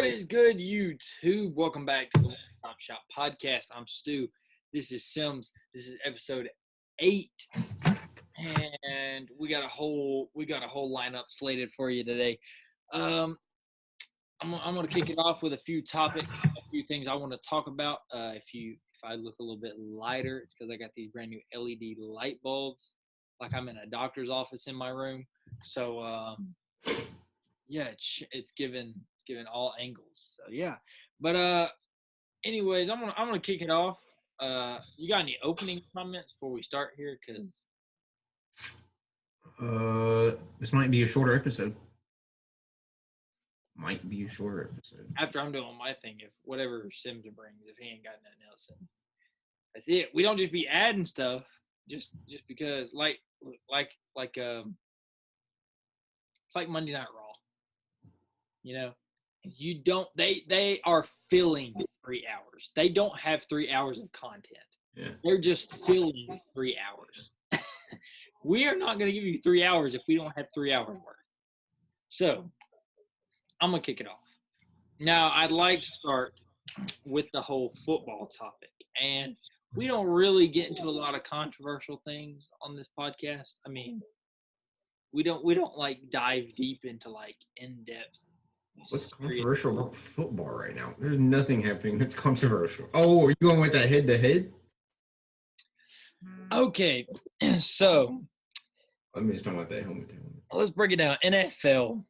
What is good, YouTube? Welcome back to the Stop Shop Podcast. I'm Stu. This is Sims. This is episode 8, and we got a whole lineup slated for you today. I'm gonna kick it off with a few topics, a few things I want to talk about. If I look a little bit lighter, it's because I got these brand new LED light bulbs, like I'm in a doctor's office in my room. So yeah, it's given all angles. So yeah, but anyways, I'm gonna kick it off. You got any opening comments before we start here? Cause this might be a shorter episode. After I'm doing my thing, if whatever Sims brings, if he ain't got nothing else, then that's it. We don't just be adding stuff just because, it's like Monday Night Raw. You know, you don't. They are filling 3 hours. They don't have 3 hours of content. Yeah. They're just filling 3 hours. We are not going to give you 3 hours if we don't have 3 hours worth. So I'm going to kick it off. Now, I'd like to start with the whole football topic. And we don't really get into a lot of controversial things on this podcast. I mean, we don't like dive deep into like in-depth. What's controversial about football right now? There's nothing happening that's controversial. Oh, are you going with that head-to-head? Okay, so Let me just talk about that helmet. Let's break it down. NFL,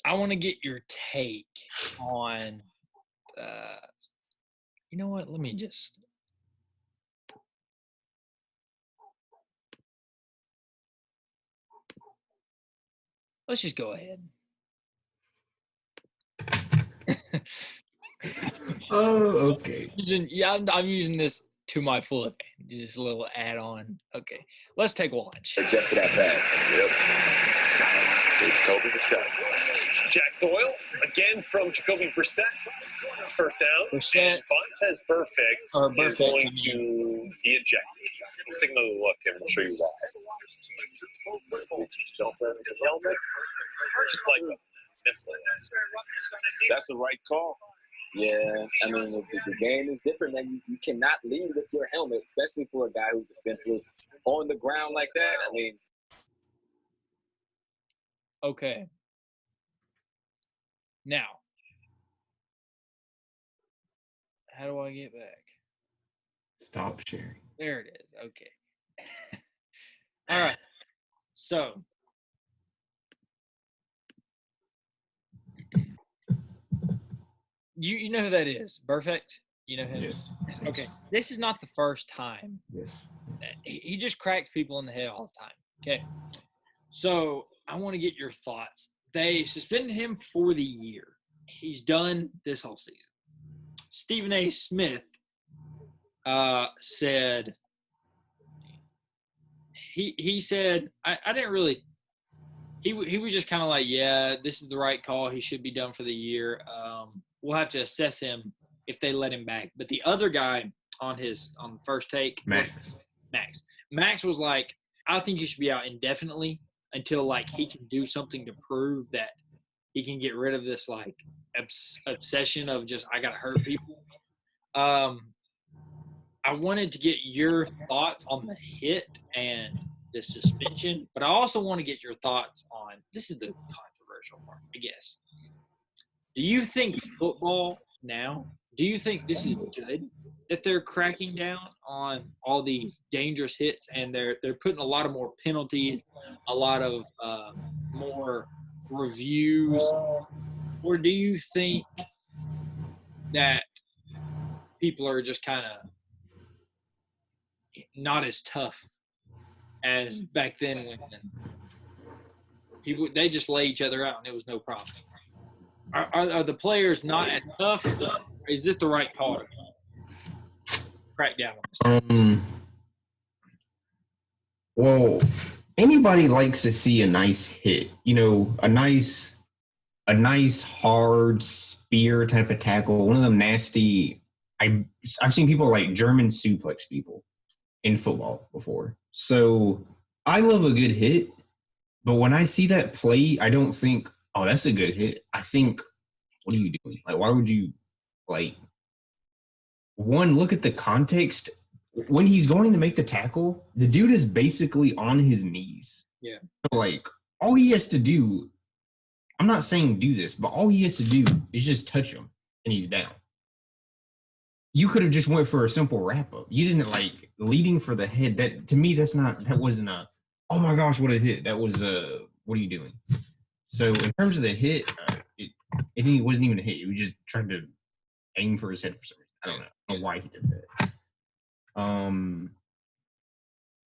I want to get your take on, you know what? Let's just go ahead. Oh, okay. I'm using this to my full advantage. Just a little add-on. Okay, let's take a watch. Just to that pass. Yep. Jacoby Brissett. Jack Doyle again from Jacoby Brissett. First down. Brissett. And Vontaze Burfict is going to be ejected. Let's take another look and we'll show you why. Don't wear the helmet. Just like that. That's the right call. Yeah, I mean, the game is different, man. You cannot lead with your helmet, especially for a guy who's defenseless on the ground like that. I mean. Okay. Now, how do I get back? Stop sharing. There it is. Okay. All right. So, you know who that is? Perfect. You know him? Yes. Okay. This is not the first time. Yes. He just cracks people in the head all the time. Okay. So I want to get your thoughts. They suspended him for the year. He's done this whole season. Stephen A. Smith said he said I didn't really. He was just kind of like, yeah, this is the right call. He should be done for the year. We'll have to assess him if they let him back. But the other guy on the first take, Max was like, I think he should be out indefinitely until like he can do something to prove that he can get rid of this like obsession of just I gotta hurt people. I wanted to get your thoughts on the hit and the suspension, but I also want to get your thoughts on this is the controversial part, I guess. Do you think football now? Do you think this is good that they're cracking down on all these dangerous hits and they're putting a lot of more penalties, a lot of more reviews, or do you think that people are just kind of not as tough as back then when people they just lay each other out and it was no problem? Are the players not as tough? Is this the right call to crack down on this? Well, anybody likes to see a nice hit. You know, a nice hard spear type of tackle. One of them nasty. I've seen people like German suplex people in football before. So I love a good hit, but when I see that play, I don't think, oh, that's a good hit. I think what are you doing? Like, why would you, like, one, look at the context. When he's going to make the tackle, the dude is basically on his knees. Yeah. So, like, all he has to do, I'm not saying do this, but all he has to do is just touch him and he's down. You could have just went for a simple wrap up. You didn't like leading for the head. That to me, that wasn't a, oh my gosh, what a hit. That was what are you doing? So in terms of the hit, it wasn't even a hit. He was just trying to aim for his head for some reason. I don't know why he did that.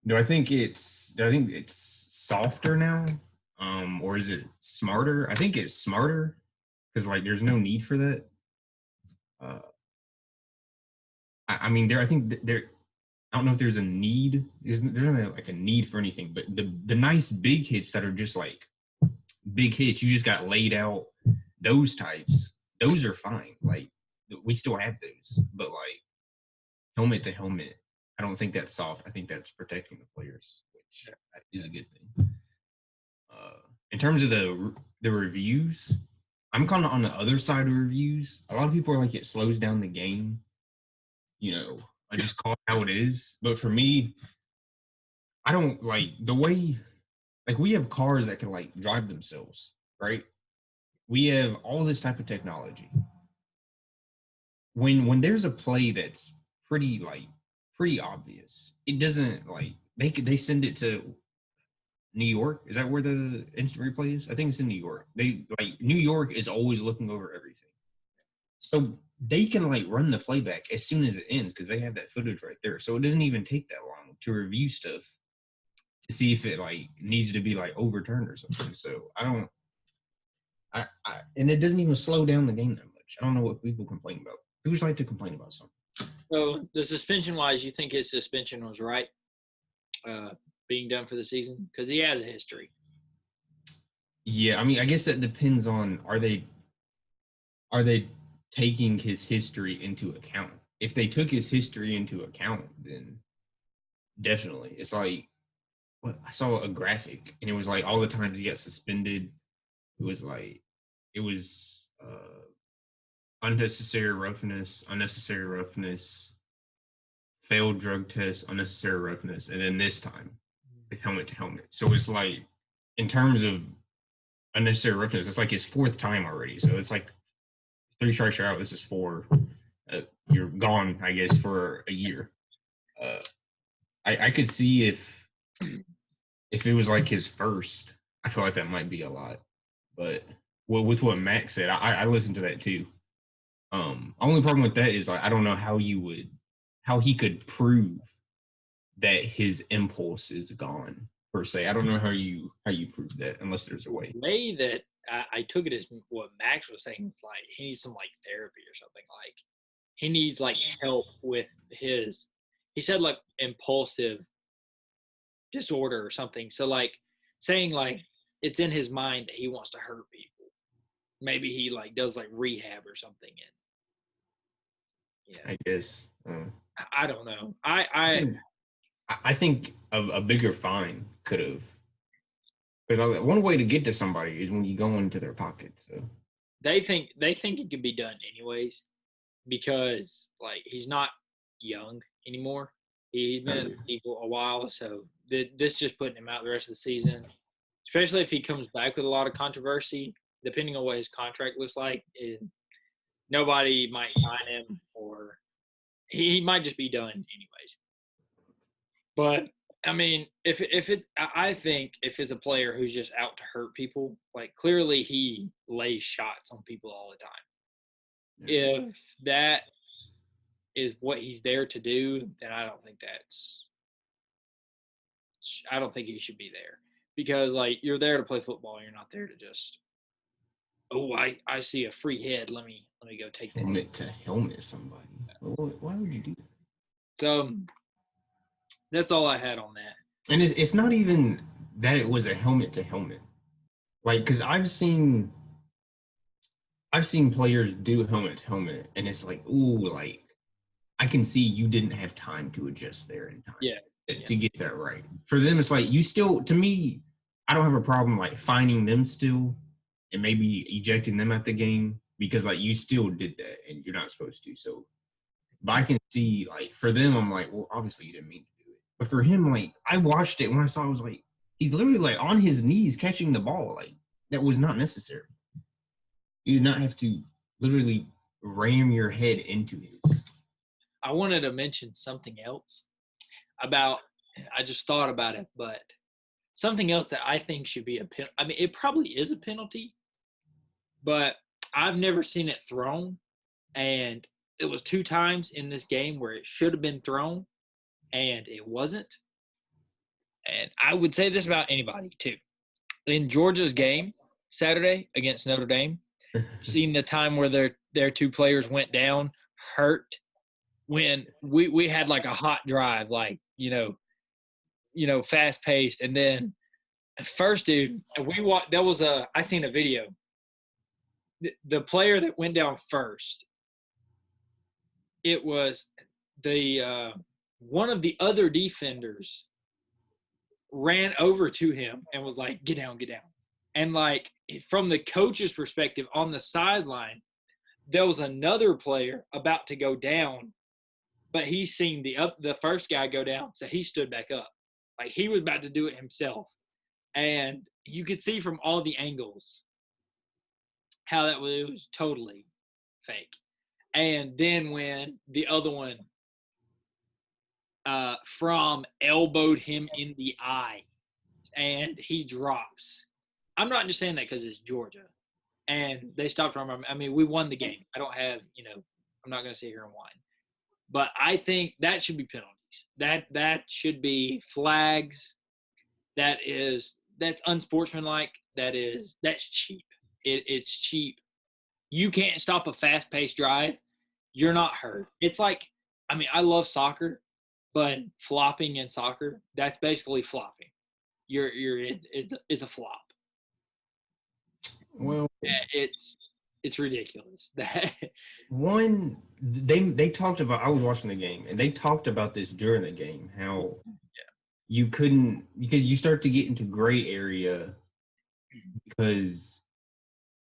Do I think it's softer now? Or is it smarter? I think it's smarter because like there's no need for that. I mean, I don't know if there's a need. There's not like a need for anything, but the nice big hits that are just like big hits, you just got laid out. Those types, those are fine. Like we still have those, but like helmet to helmet, I don't think that's soft. I think that's protecting the players, which is a good thing. In terms of the reviews, I'm kind of on the other side of reviews. A lot of people are like, it slows down the game. You know, I just call it how it is. But for me, I don't like the way, like we have cars that can like drive themselves, right? We have all this type of technology. When there's a play that's pretty obvious, it doesn't like they send it to New York. Is that where the instant replay is? I think it's in New York. They like New York is always looking over everything. So they can like run the playback as soon as it ends because they have that footage right there. So it doesn't even take that long to review stuff to see if it like needs to be like overturned or something. So I and it doesn't even slow down the game that much. I don't know what people complain about. People just like to complain about something. So the suspension wise, you think his suspension was right being done for the season? Because he has a history. Yeah, I mean, I guess that depends on are they taking his history into account? If they took his history into account, then definitely. It's like I saw a graphic and it was like all the times he got suspended. It was unnecessary roughness, failed drug test, unnecessary roughness, and then this time with helmet to helmet. So it's like in terms of unnecessary roughness, it's like his fourth time already. So it's like 3 strikes you're out. This is 4. You're gone, I guess, for a year. I could see if it was like his first, I feel like that might be a lot. But with what Max said, I listened to that too. Only problem with that is like I don't know how he could prove that his impulse is gone per se. I don't know how you prove that unless there's a way. The way that I took it as what Max was saying was like he needs some like therapy or something. Like he needs like help with his. He said like impulsive disorder or something. So like saying like it's in his mind that he wants to hurt people. Maybe he like does like rehab or something. And I guess. I don't know. I think a bigger fine could have. Because one way to get to somebody is when you go into their pocket. So they think it could be done anyways because like he's not young anymore. He's been in the league a while, so this just putting him out the rest of the season, especially if he comes back with a lot of controversy, depending on what his contract looks like. Nobody might sign him, or he might just be done anyways. But I mean, I think if it's a player who's just out to hurt people, like clearly he lays shots on people all the time. Yeah. If that is what he's there to do, then I don't think he should be there because like you're there to play football. You're not there to just, I see a free head. Let me go take that. Helmet to helmet somebody. Why would you do that? So that's all I had on that. And it's not even that it was a helmet to helmet. Like, because I've seen players do helmet to helmet, and it's like, ooh, like I can see you didn't have time to adjust there in time. Yeah. To get that right. For them, it's like you still. To me, I don't have a problem like finding them still, and maybe ejecting them at the game. because like you still did that and you're not supposed to. So, but I can see like for them, I'm like, well, obviously you didn't mean to do it. But for him, like I watched it when I saw, it, I was like, he's literally like on his knees catching the ball. Like that was not necessary. You did not have to literally ram your head into his. I wanted to mention something else about. I just thought about it, but something else that I think should be a penalty. I mean, it probably is a penalty, but I've never seen it thrown. And it was 2 times in this game where it should have been thrown, and it wasn't. And I would say this about anybody, too. In Georgia's game Saturday against Notre Dame, seen the time where their 2 players went down hurt when we had like a hot drive, like, fast paced. And then first, dude, I seen a video. The player that went down first, it was the one of the other defenders ran over to him and was like, get down. And like from the coach's perspective on the sideline, there was another player about to go down, but he seen the first guy go down, so he stood back up. Like he was about to do it himself. And you could see from all the angles how it was totally fake. And then when the other one from elbowed him in the eye and he drops. I'm not just saying that because it's Georgia. And they stopped from him. I mean, we won the game. I don't have, I'm not going to sit here and whine. But I think that should be penalties. That should be flags. That's unsportsmanlike. That's cheap. It's cheap. You can't stop a fast-paced drive. You're not hurt. It's like, I mean, I love soccer, but flopping in soccer, that's basically flopping. It's a flop. Well, it's ridiculous. One, they talked about. I was watching the game, and they talked about this during the game. How you couldn't, because you start to get into gray area, because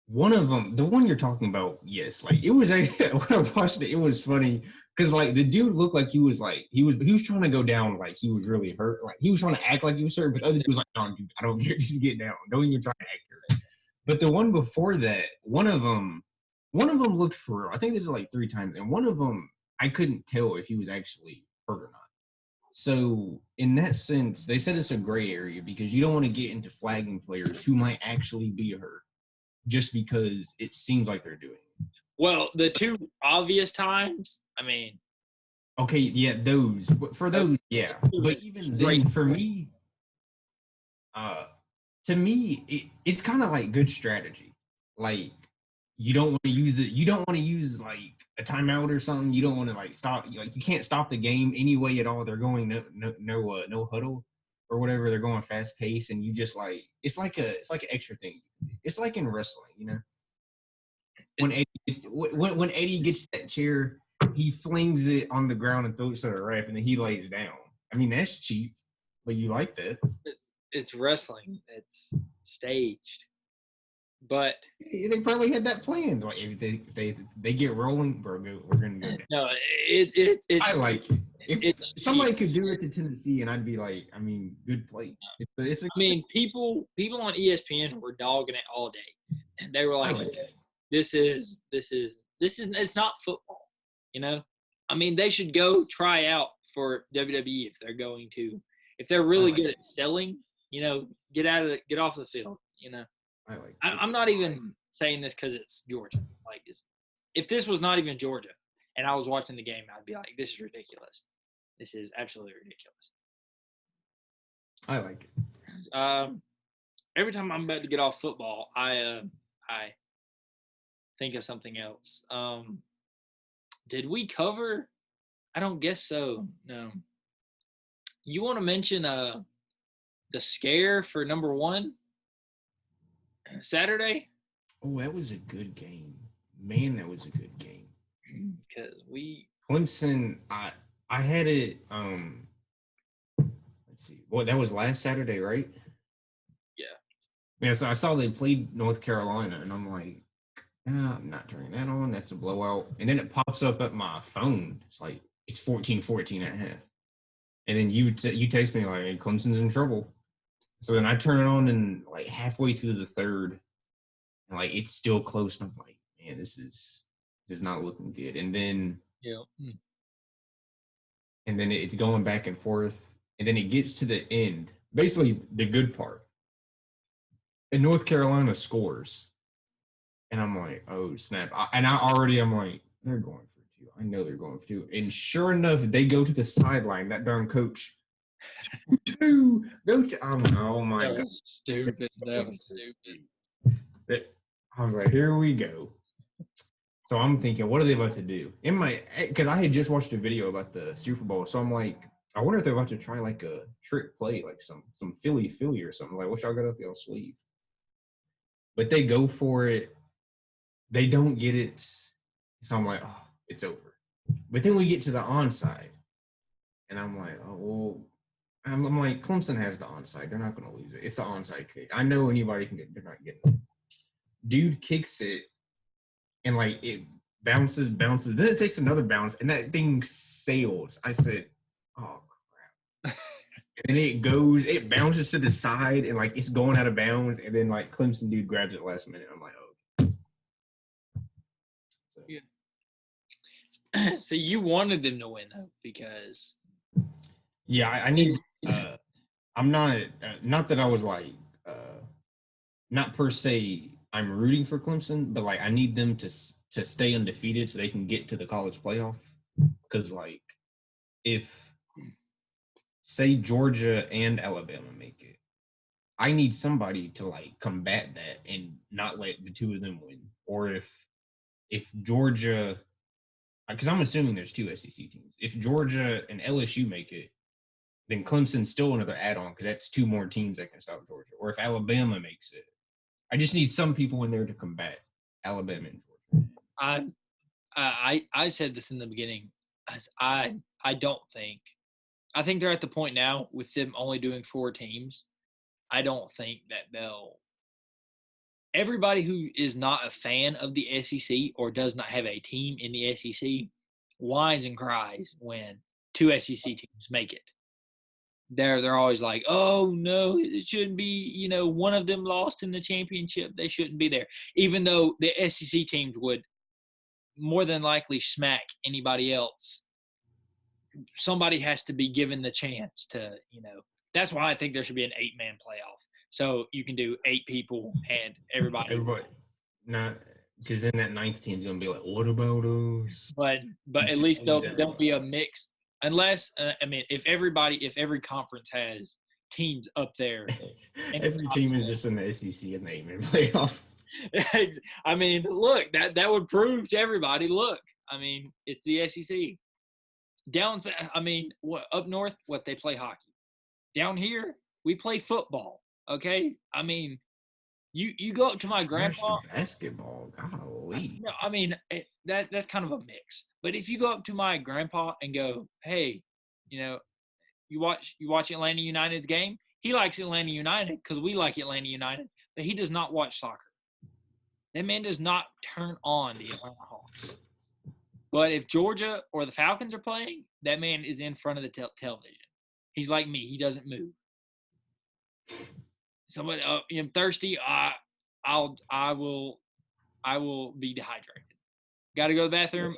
one of them, the one you're talking about, yes, like it was. When I watched it, it was funny because like the dude looked like he was trying to go down, like he was really hurt, like he was trying to act like he was hurt, but the other dude was like, no, dude, I don't care, just get down, don't even try to act hurt. But the one before that, one of them looked for real. I think they did like 3 times, and one of them I couldn't tell if he was actually hurt or not. So in that sense, they said it's a gray area because you don't want to get into flagging players who might actually be hurt just because it seems like they're doing it. Well, the 2 obvious times, I mean. Okay, yeah, those. But for those, yeah. But even then, for me, to me, it's kind of like good strategy. Like, you don't want to use it. You don't want to use like a timeout or something. You don't want to like stop. Like, you can't stop the game anyway at all. They're going no huddle or whatever. They're going fast pace, and you just like it's like an extra thing. It's like in wrestling, you know. When Eddie gets that chair, he flings it on the ground and throws it to the ref, and then he lays down. I mean, that's cheap, but you like that. It's wrestling. It's staged. But they probably had that planned. Like if they get rolling, we're gonna go down. No, it's. I like it. If somebody could do it to Tennessee, and I'd be like, I mean, good play. I mean, people on ESPN were dogging it all day, and they were like, "This is it's not football," you know. I mean, they should go try out for WWE if they're really good at selling. You know, get off the field. You know. I'm not even saying this because it's Georgia. Like, if this was not even Georgia, and I was watching the game, I'd be like, "This is ridiculous. This is absolutely ridiculous." I like it. Every time I'm about to get off football, I think of something else. Did we cover? I don't guess so. No. You want to mention the scare for number 1? Saturday? Oh, that was a good game. Man, that was a good game. Because Clemson, I had it let's see. Well, that was last Saturday, right? Yeah. Yeah, so I saw they played North Carolina, and I'm like, I'm not turning that on. That's a blowout. And then it pops up at my phone. It's like, it's 14-14 at half. And then you text me like, hey, Clemson's in trouble. So then I turn it on and like halfway through the third, and like it's still close. And I'm like, man, this is not looking good. And then it's going back and forth. And then it gets to the end. Basically, the good part. And North Carolina scores. And I'm like, oh, snap. I'm like, they're going for two. I know they're going for two. And sure enough, they go to the sideline. That darn coach. Two. Go to. I'm like, oh, my God. That was stupid. I was like, here we go. So I'm thinking, what are they about to do? Because I had just watched a video about the Super Bowl. So I'm like, I wonder if they're about to try like a trick play, like some Philly or something. Like, what y'all got up y'all sleeve? But they go for it. They don't get it. So I'm like, oh, it's over. But then we get to the onside. And I'm like, oh, well, I'm like, Clemson has the onside. They're not going to lose it. It's the onside kick. I know anybody can get it. They're not getting it. Dude kicks it. And like it bounces. Then it takes another bounce. And that thing sails. I said, oh, crap. And it bounces to the side. And like it's going out of bounds. And then like Clemson dude grabs it last minute. I'm like, oh. Yeah. So you wanted them to win though, because I need. I'm not that I was like, not per se. I'm rooting for Clemson, but like I need them to stay undefeated so they can get to the college playoff. Because like, if say Georgia and Alabama make it, I need somebody to like combat that and not let the two of them win. Or if Georgia. Because I'm assuming there's two SEC teams. If Georgia and LSU make it, then Clemson's still another add-on because that's two more teams that can stop Georgia. Or if Alabama makes it, I just need some people in there to combat Alabama and Georgia. I said this in the beginning. I don't think. I think they're at the point now with them only doing 4 teams. I don't think that they'll. Everybody who is not a fan of the SEC or does not have a team in the SEC whines and cries when 2 SEC teams make it. They're always like, oh, no, it shouldn't be, one of them lost in the championship. They shouldn't be there. Even though the SEC teams would more than likely smack anybody else. Somebody has to be given the chance to, That's why I think there should be an 8-man playoff. So you can do 8 people and everybody. Not because then that 9th team's gonna be like, what about us? But at least there'll be a mix. Unless if every conference has teams up there, every team is just in the SEC and the 8-man playoff. Look, that would prove to everybody. Look, it's the SEC. Down, up north, they play hockey. Down here, we play football. Okay, you go up to my grandpa. Basketball, golly. No, that's kind of a mix. But if you go up to my grandpa and go, hey, you watch Atlanta United's game. He likes Atlanta United because we like Atlanta United, but he does not watch soccer. That man does not turn on the Atlanta Hawks. But if Georgia or the Falcons are playing, that man is in front of the television. He's like me. He doesn't move. Somebody, I'm thirsty. I will be dehydrated. Got to go to the bathroom.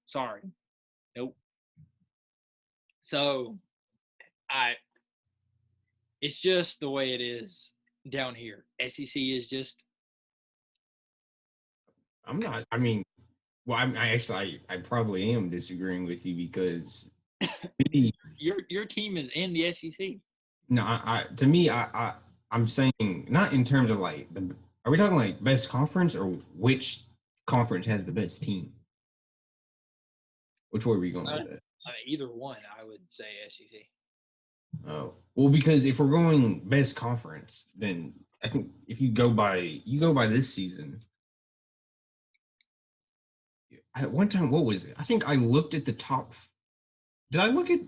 Sorry. Nope. So, it's just the way it is down here. SEC is just. I'm not. I probably am disagreeing with you because your team is in the SEC. No, I'm saying not in terms of like are we talking like best conference or which conference has the best team? Which way are we going with that? Either one, I would say SEC. Oh, well, because if we're going best conference, then I think if you go by this season. At one time, what was it? I think I looked at the top. Did I look at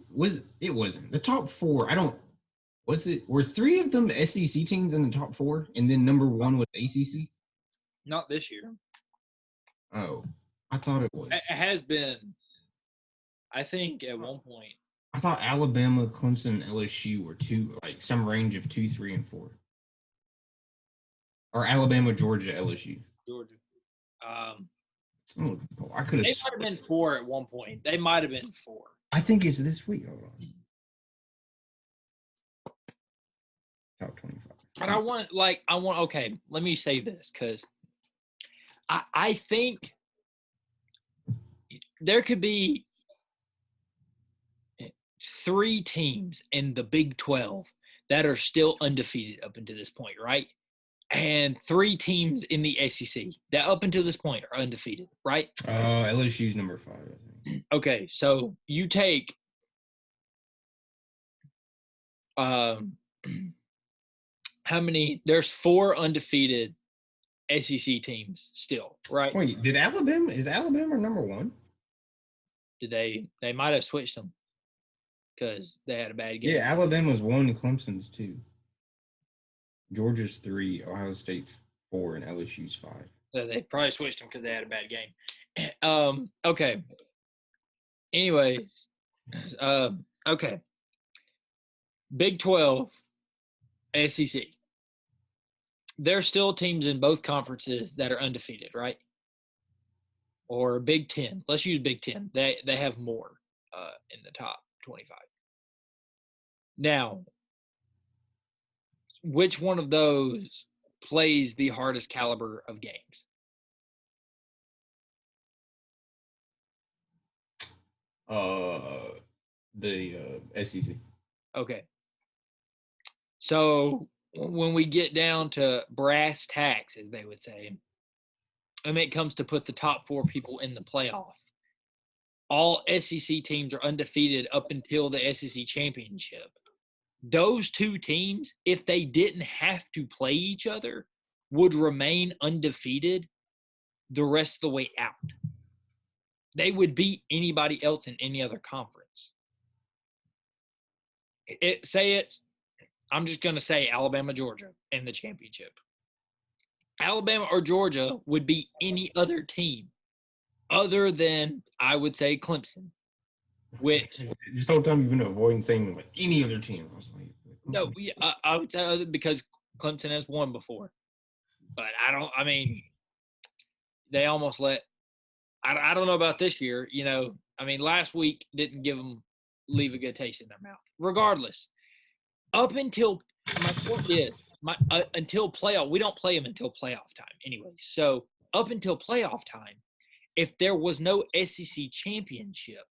it wasn't the top 4? Were 3 of them the SEC teams in the top 4, and then number 1 was the ACC? Not this year. Oh, I thought it was. It has been. I think at one point. I thought Alabama, Clemson, and LSU were some range of 2, 3, and 4. Or Alabama, Georgia, LSU. Georgia. I could have. They might have been 4 at one point. They might have been 4. I think it's this week. Hold on. Top 25. But I want. Okay, let me say this because I think there could be 3 teams in the Big 12 that are still undefeated up until this point, right? And 3 teams in the SEC that up until this point are undefeated, right? LSU's number 5, I think. Okay, so you take how many? There's 4 undefeated SEC teams still, right? Wait, is Alabama number 1? Did they might have switched them because they had a bad game. Yeah, Alabama's 1, Clemson's 2. Georgia's 3, Ohio State's 4, and LSU's 5. So they probably switched them because they had a bad game. Okay. Anyway, okay. Big 12, SEC. There's still teams in both conferences that are undefeated, right? Or Big 10. Let's use Big 10. They have more in the top 25. Now, which one of those plays the hardest caliber of games? The SEC. Okay. So when we get down to brass tacks, as they would say, and it comes to put the top 4 people in the playoff, all SEC teams are undefeated up until the SEC championship. Those 2 teams, if they didn't have to play each other, would remain undefeated the rest of the way out. They would beat anybody else in any other conference. I'm just going to say Alabama, Georgia in the championship. Alabama or Georgia would beat any other team other than, I would say, Clemson. Which this whole time you've been avoiding saying like any other team. I was like, no, I would say because Clemson has won before, but they almost let. I don't know about this year. Last week didn't leave a good taste in their mouth. Regardless, up until my point is until playoff, we don't play them until playoff time anyway. So up until playoff time, if there was no SEC championship,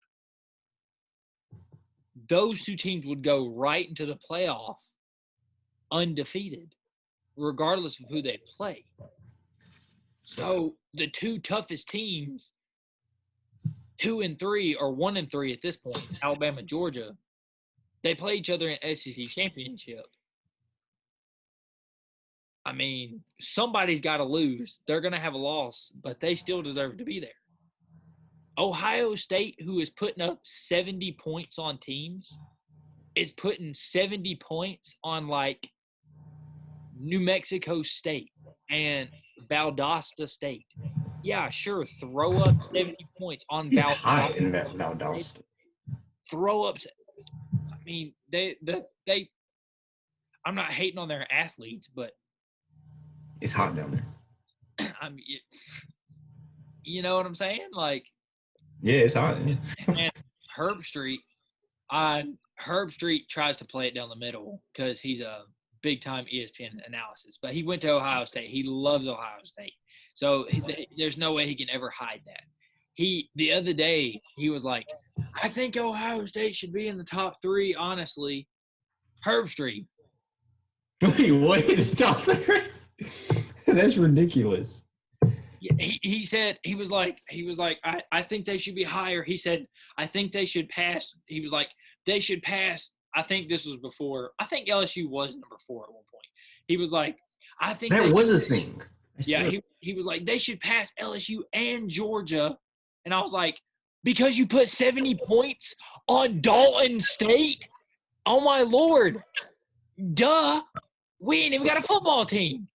those 2 teams would go right into the playoff undefeated, regardless of who they play. So the 2 toughest teams, 2 and 3 or 1 and 3 at this point, Alabama, Georgia, they play each other in SEC championship. Somebody's got to lose. They're going to have a loss, but they still deserve to be there. Ohio State, who is putting up 70 points on teams, is putting 70 points on, New Mexico State and Valdosta State. Yeah, sure, throw up 70 points on He's Valdosta. high in Valdosta. Throw up. They I'm not hating on their athletes, but it's hot down there. You know what I'm saying? Yeah, it's hot. Yeah. And Herb Street tries to play it down the middle because he's a big-time ESPN analysis. But he went to Ohio State. He loves Ohio State. So there's no way he can ever hide that. The other day, he was like, I think Ohio State should be in the top 3, honestly. Herb Street. Wait, what? The top 3? That's ridiculous. He said he was like I think they should be higher. He said I think they should pass. He was like they should pass. I think this was before. I think LSU was number 4 at one point. He was like I think that was a thing. Yeah, he was like they should pass LSU and Georgia, and I was like because you put 70 points on Dalton State. Oh my Lord, duh! We ain't even got a football team.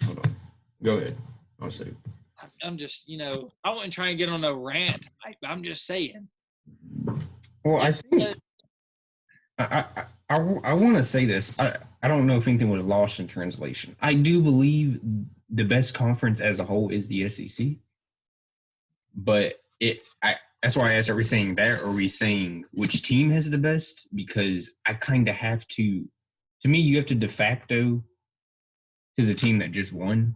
Hold on. Go ahead. I'll say. I'm just, I wouldn't try and get on a rant. I'm just saying. Well, I think I want to say this. I don't know if anything was lost in translation. I do believe the best conference as a whole is the SEC. But that's why I asked, are we saying that, or are we saying which team has the best? Because I kind of have to me, you have to de facto to the team that just won,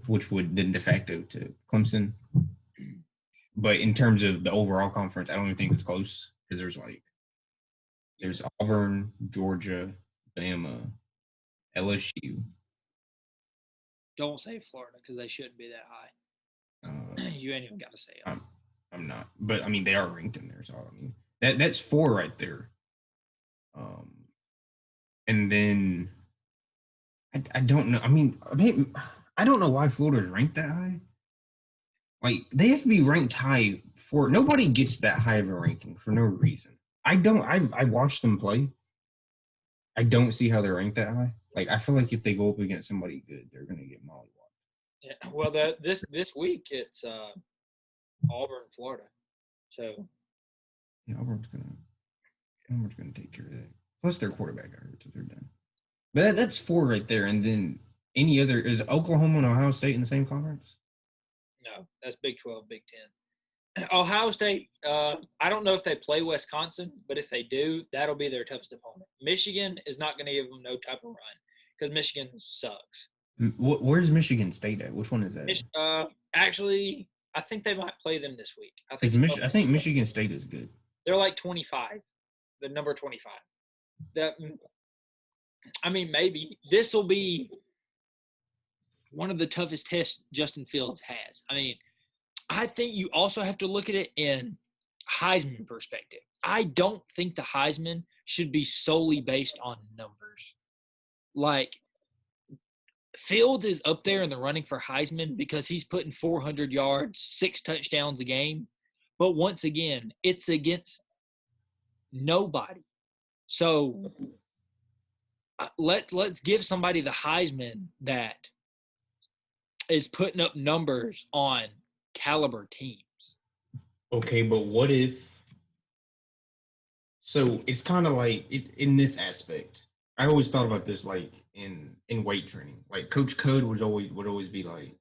which would then de facto to Clemson. But in terms of the overall conference, I don't even think it's close because there's Auburn, Georgia, Bama, LSU. Don't say Florida because they shouldn't be that high. You ain't even got to say it. I'm not, but I mean they are ranked in there, so I mean that's 4 right there. And then I don't know. I mean I don't know why Florida's ranked that high. Like they have to be ranked high for nobody gets that high of a ranking for no reason. I watched them play. I don't see how they're ranked that high. Like I feel like if they go up against somebody good, they're gonna get mollywopped. Yeah, well, this week it's Auburn, Florida. So yeah, Auburn's gonna take care of that. Plus their quarterback got hurt, so they're done. But that's 4 right there, and then any other is Oklahoma and Ohio State in the same conference? No, that's Big 12, Big 10. Ohio State, I don't know if they play Wisconsin, but if they do, that'll be their toughest opponent. Michigan is not going to give them no type of run because Michigan sucks. Where's Michigan State at? Which one is that? Actually, I think they might play them this week. I think Michigan State is good. They're like 25, the number 25. Maybe this will be one of the toughest tests Justin Fields has. I mean, I think you also have to look at it in Heisman perspective. I don't think the Heisman should be solely based on numbers. Like, Fields is up there in the running for Heisman because he's putting 400 yards, 6 touchdowns a game. But once again, it's against nobody. So let's give somebody the Heisman that is putting up numbers on caliber teams. Okay, but what if – so it's kind of like in this aspect. I always thought about this like in weight training. Like Coach Code would always be like,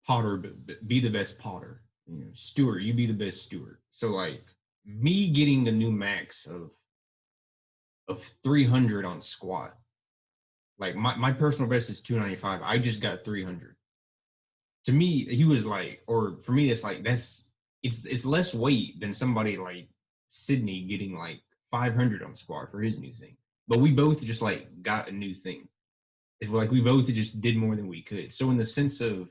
Potter, be the best Potter. Stewart, you be the best Stewart. So like me getting the new max of 300 on squat. Like my personal best is 295. I just got 300. To me, he was like, or for me, it's like it's less weight than somebody like Sydney getting like 500 on squat for his new thing. But we both just like got a new thing. It's like we both just did more than we could. So in the sense of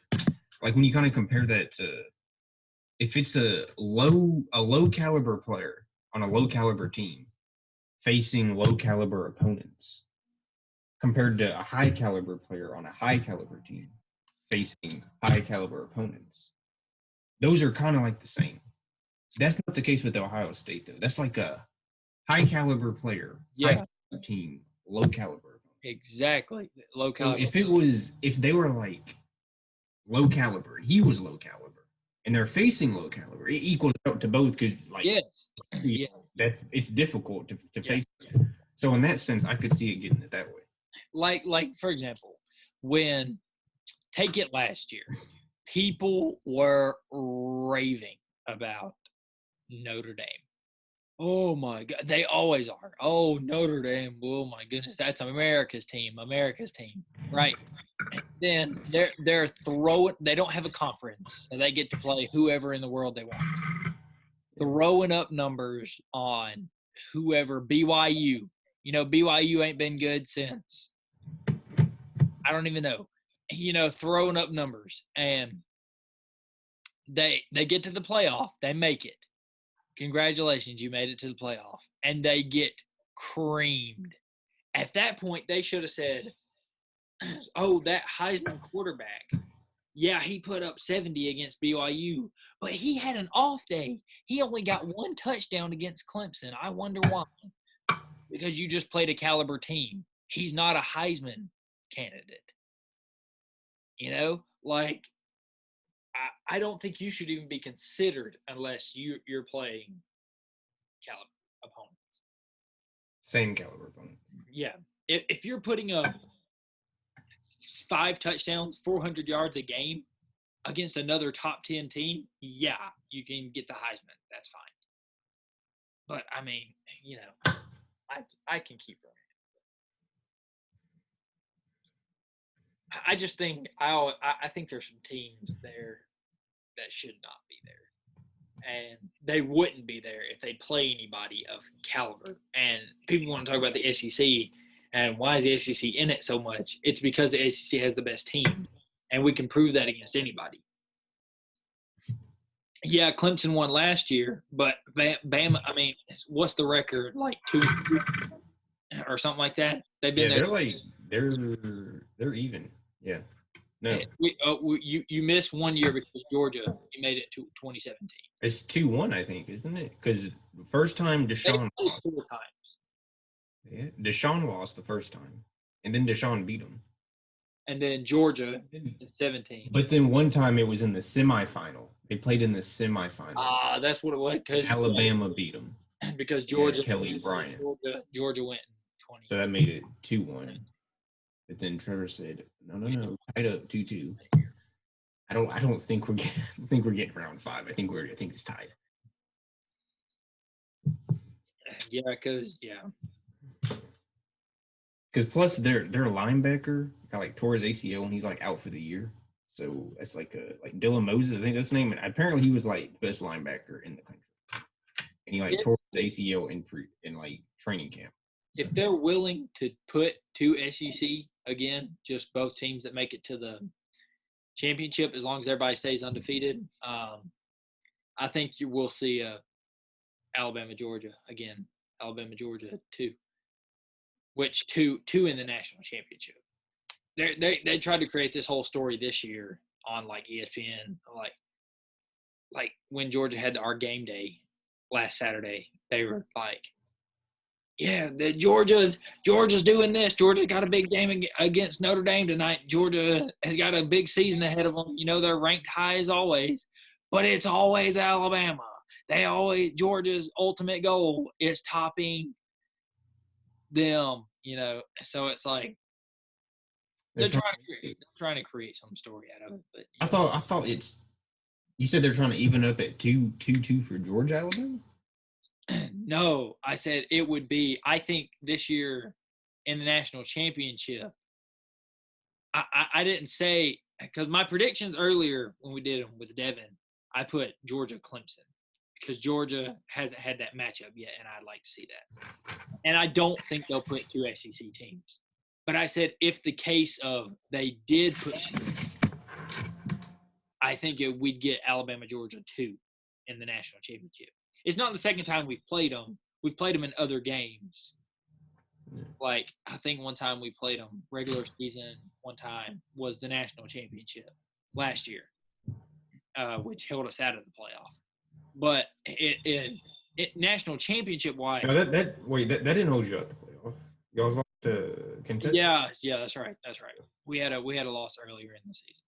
like when you kind of compare that to if it's a low caliber player on a low caliber team facing low caliber opponents compared to a high caliber player on a high caliber team facing high caliber opponents, those are kind of like the same. That's not the case with Ohio State though. That's like a high caliber player, high caliber team, low caliber. Exactly, low caliber. So if they were like low caliber, he was low caliber, and they're facing low caliber, it equals out to both because like it's difficult to face. So in that sense, I could see it getting it that way. Like for example, take it last year, people were raving about Notre Dame. Oh my God, they always are. Oh, Notre Dame. Oh my goodness, that's America's team, right? And then they're throwing. They don't have a conference, so they get to play whoever in the world they want. Throwing up numbers on whoever BYU. BYU ain't been good since I don't even know. Throwing up numbers, and they get to the playoff. They make it. Congratulations, you made it to the playoff. And they get creamed. At that point, they should have said, oh, that Heisman quarterback, yeah, he put up 70 against BYU, but he had an off day. He only got 1 touchdown against Clemson. I wonder why. Because you just played a caliber team. he's not a Heisman candidate. You know, like I don't think you should even be considered unless you're playing caliber opponents. Same caliber opponent. Yeah, if you're putting up 5 touchdowns, 400 yards a game against another top 10 team, yeah, you can get the Heisman. That's fine. But I mean, you know, I can keep running. I just think I think there's some teams there that should not be there, and they wouldn't be there if they play anybody of caliber. And people want to talk about the SEC and why is the SEC in it so much? It's because the SEC has the best team, and we can prove that against anybody. Yeah, Clemson won last year, but Bama. I mean, what's the record? Like 2 or something like that. They've been there. They're like they're even. Yeah. No. You missed 1 year because Georgia. You made it to 2017. It's 2-1, I think, isn't it? Because first time Deshaun lost. 4 times. Yeah, Deshaun lost the first time, and then Deshaun beat him. And then Georgia in 17. But then one time it was in the semifinal. They played in the semifinal. That's what it was. Because Alabama beat them. Because Georgia, Kelly Bryant. Georgia went in 20. So that made it 2-1. But then Trevor said, "No, tied up 2-2." I don't think we're getting round 5. I think it's tied. Yeah, because plus their linebacker got like tore his ACL and he's like out for the year. So that's like Dylan Moses, I think that's his name. And apparently he was like the best linebacker in the country. And he like tore his ACL in like training camp. If they're willing to put 2 SEC again, just both teams that make it to the championship, as long as everybody stays undefeated, I think you will see Alabama Georgia again. Alabama Georgia 2, which two in the national championship. They tried to create this whole story this year on like ESPN, like when Georgia had our game day last Saturday. They were like, yeah, Georgia's doing this. Georgia's got a big game against Notre Dame tonight. Georgia has got a big season ahead of them. You know, they're ranked high as always, but it's always Alabama. Georgia's ultimate goal is topping them, you know. So it's like they're trying to create some story out of it. But I thought you said they're trying to even up at 2-2 for Georgia, Alabama? No, I said it would be. I think this year in the national championship, I didn't say because my predictions earlier when we did them with Devin, I put Georgia Clemson because Georgia hasn't had that matchup yet, and I'd like to see that. And I don't think they'll put 2 SEC teams. But I said if the case of they did put, I think we'd get Alabama Georgia 2 in the national championship. It's not the second time we've played them. We've played them in other games. Like, I think one time we played them regular season, one time was the national championship last year, which held us out of the playoff. But it national championship-wise. No, that didn't hold you out the playoff. Y'all lost to Kentucky? Yeah, that's right. We had a loss earlier in the season.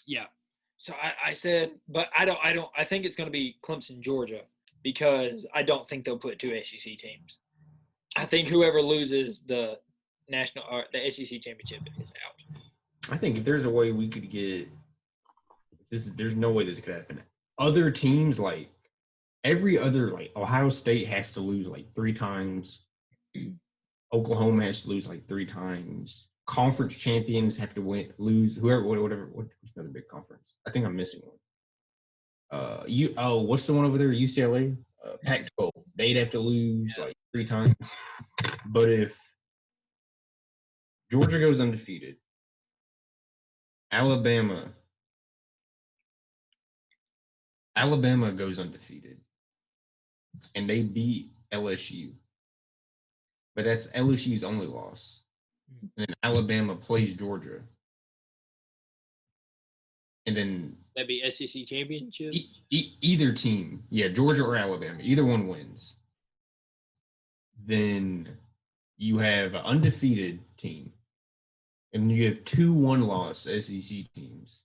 Yeah. So I said, but I think it's going to be Clemson, Georgia, because I don't think they'll put 2 SEC teams. I think whoever loses the national or the SEC championship is out. I think if there's a way we could get this, there's no way this could happen. Other teams, like every other, like Ohio State has to lose like 3 times. Oklahoma has to lose like 3 times. Conference champions have to lose whatever. What's another big conference? I think I'm missing one. What's the one over there? UCLA, Pac-12. They'd have to lose like 3 times. But if Georgia goes undefeated, Alabama goes undefeated, and they beat LSU. But that's LSU's only loss. And then Alabama plays Georgia. And then That'd be SEC championship. Either team, yeah, Georgia or Alabama, either one wins. Then you have an undefeated team, and you have 2 1-loss SEC teams.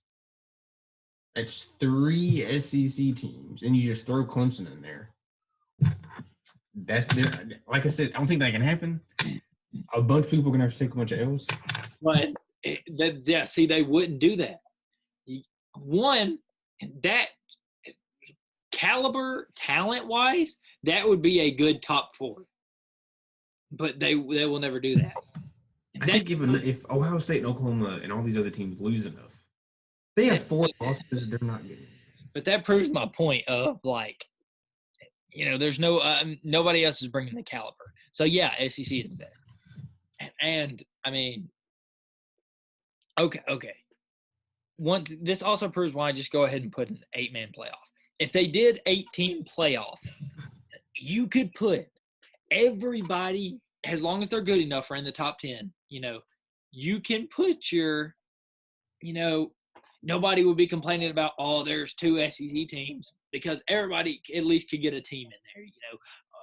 That's 3 SEC teams, and you just throw Clemson in there. That's their, like I said, I don't think that can happen. A bunch of people are gonna have to take a bunch of L's. But see, they wouldn't do that. One, that caliber, talent-wise, that would be a good top 4. But they will never do that. I think if Ohio State and Oklahoma and all these other teams lose enough, they have 4 losses. They're not getting. But that proves my point of like, there's nobody else is bringing the caliber. So yeah, SEC is the best. And I mean, okay. Once this also proves why I just go ahead and put an 8-man playoff. If they did 8-team playoff, you could put everybody, as long as they're good enough, are in the top 10. You can put your, nobody would be complaining about, there's 2 SEC teams, because everybody at least could get a team in there.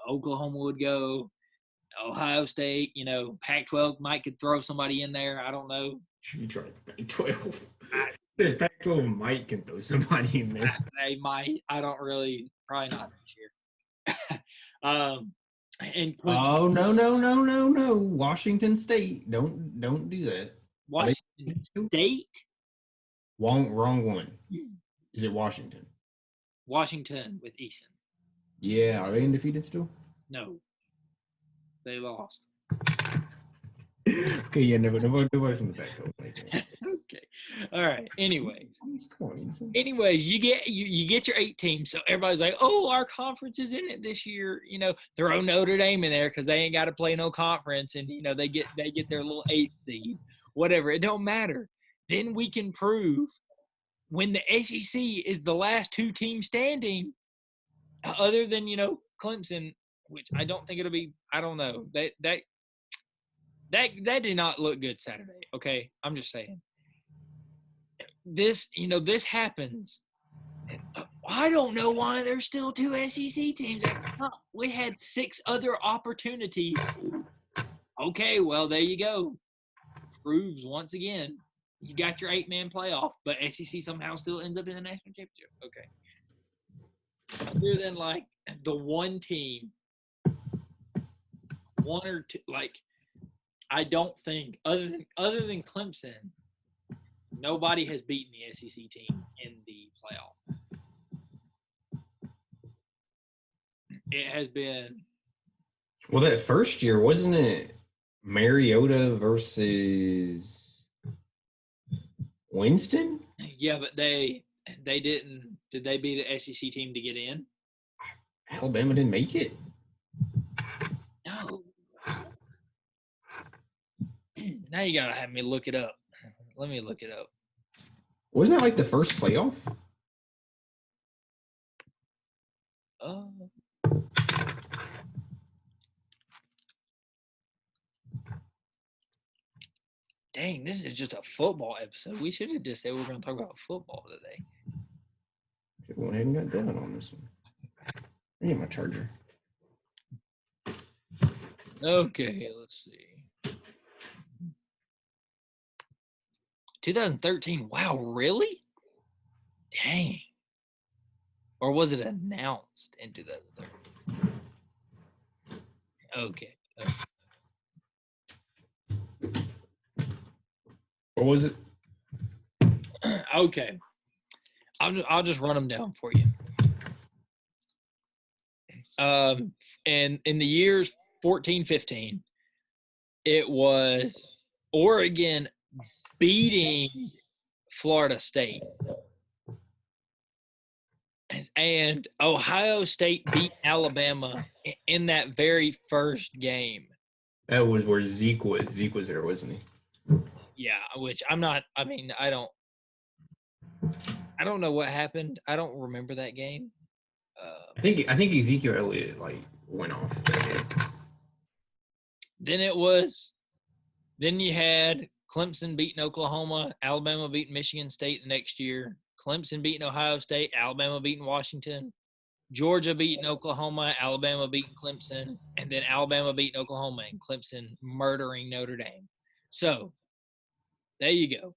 Oklahoma would go, Ohio State, Pac-12 could throw somebody in there. I don't know. You tried Pac-12. Pac-12 might can throw somebody in there. They might. I don't really. Probably not this year. And no. Washington State. Don't do that. Washington State? Wrong one. Is it Washington? Washington with Eason. Yeah. Are they undefeated still? No. They lost. Okay, yeah, nobody from the back. Okay. All right. Anyways, you get your 8 teams. So everybody's like, our conference is in it this year. Throw Notre Dame in there because they ain't got to play no conference, and they get their little 8th seed. Whatever. It don't matter. Then we can prove when the SEC is the last 2 teams standing, other than Clemson, which I don't think it'll be. I don't know. That did not look good Saturday. Okay, I'm just saying. This happens. I don't know why there's still 2 SEC teams at the top. We had 6 other opportunities. Okay, well there you go. Proves once again you got your 8-man playoff, but SEC somehow still ends up in the national championship. Okay. Other than like the one team, 1 or 2, like. I don't think other than Clemson, nobody has beaten the SEC team in the playoff. It has been. Well, that first year, wasn't it Mariota versus Winston? Yeah, but they didn't. Did they beat the SEC team to get in? Alabama didn't make it. No. Now you gotta have me look it up. Let me look it up. Wasn't that like the first playoff? Dang, this is just a football episode. We should have just said we were going to talk about football today. Should have went ahead and got done on this one. I need my charger. Okay, let's see. 2013. Wow, really? Dang. Or was it announced in 2013? Okay. What was it? Okay. I'll just run them down for you. And in the years 14, 15, it was Oregon beating Florida State. And Ohio State beat Alabama in that very first game. That was where Zeke was. Zeke was there, wasn't he? Yeah, which I'm not – I mean, I don't know what happened. I don't remember that game. I think Ezekiel Elliott, went off. Then you had Clemson beating Oklahoma, Alabama beating Michigan State the next year, Clemson beating Ohio State, Alabama beating Washington, Georgia beating Oklahoma, Alabama beating Clemson, and then Alabama beating Oklahoma and Clemson murdering Notre Dame. So there you go.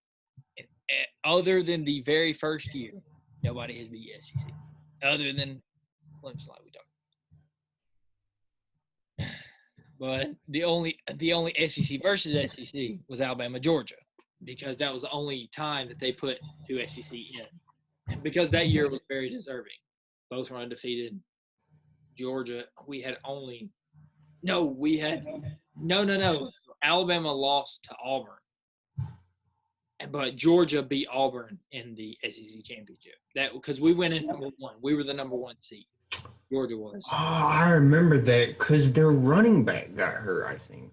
Other than the very first year, nobody has beat SEC. Other than Clemson, like we talked. But the only SEC versus SEC was Alabama Georgia, because that was the only time that they put two SEC in, because that year was very deserving. Both were undefeated. Georgia, we had only no. Alabama lost to Auburn, but Georgia beat Auburn in the SEC championship. That because we went in number one. We were the number one seed. Georgia was. Oh, I remember that because their running back got hurt, I think.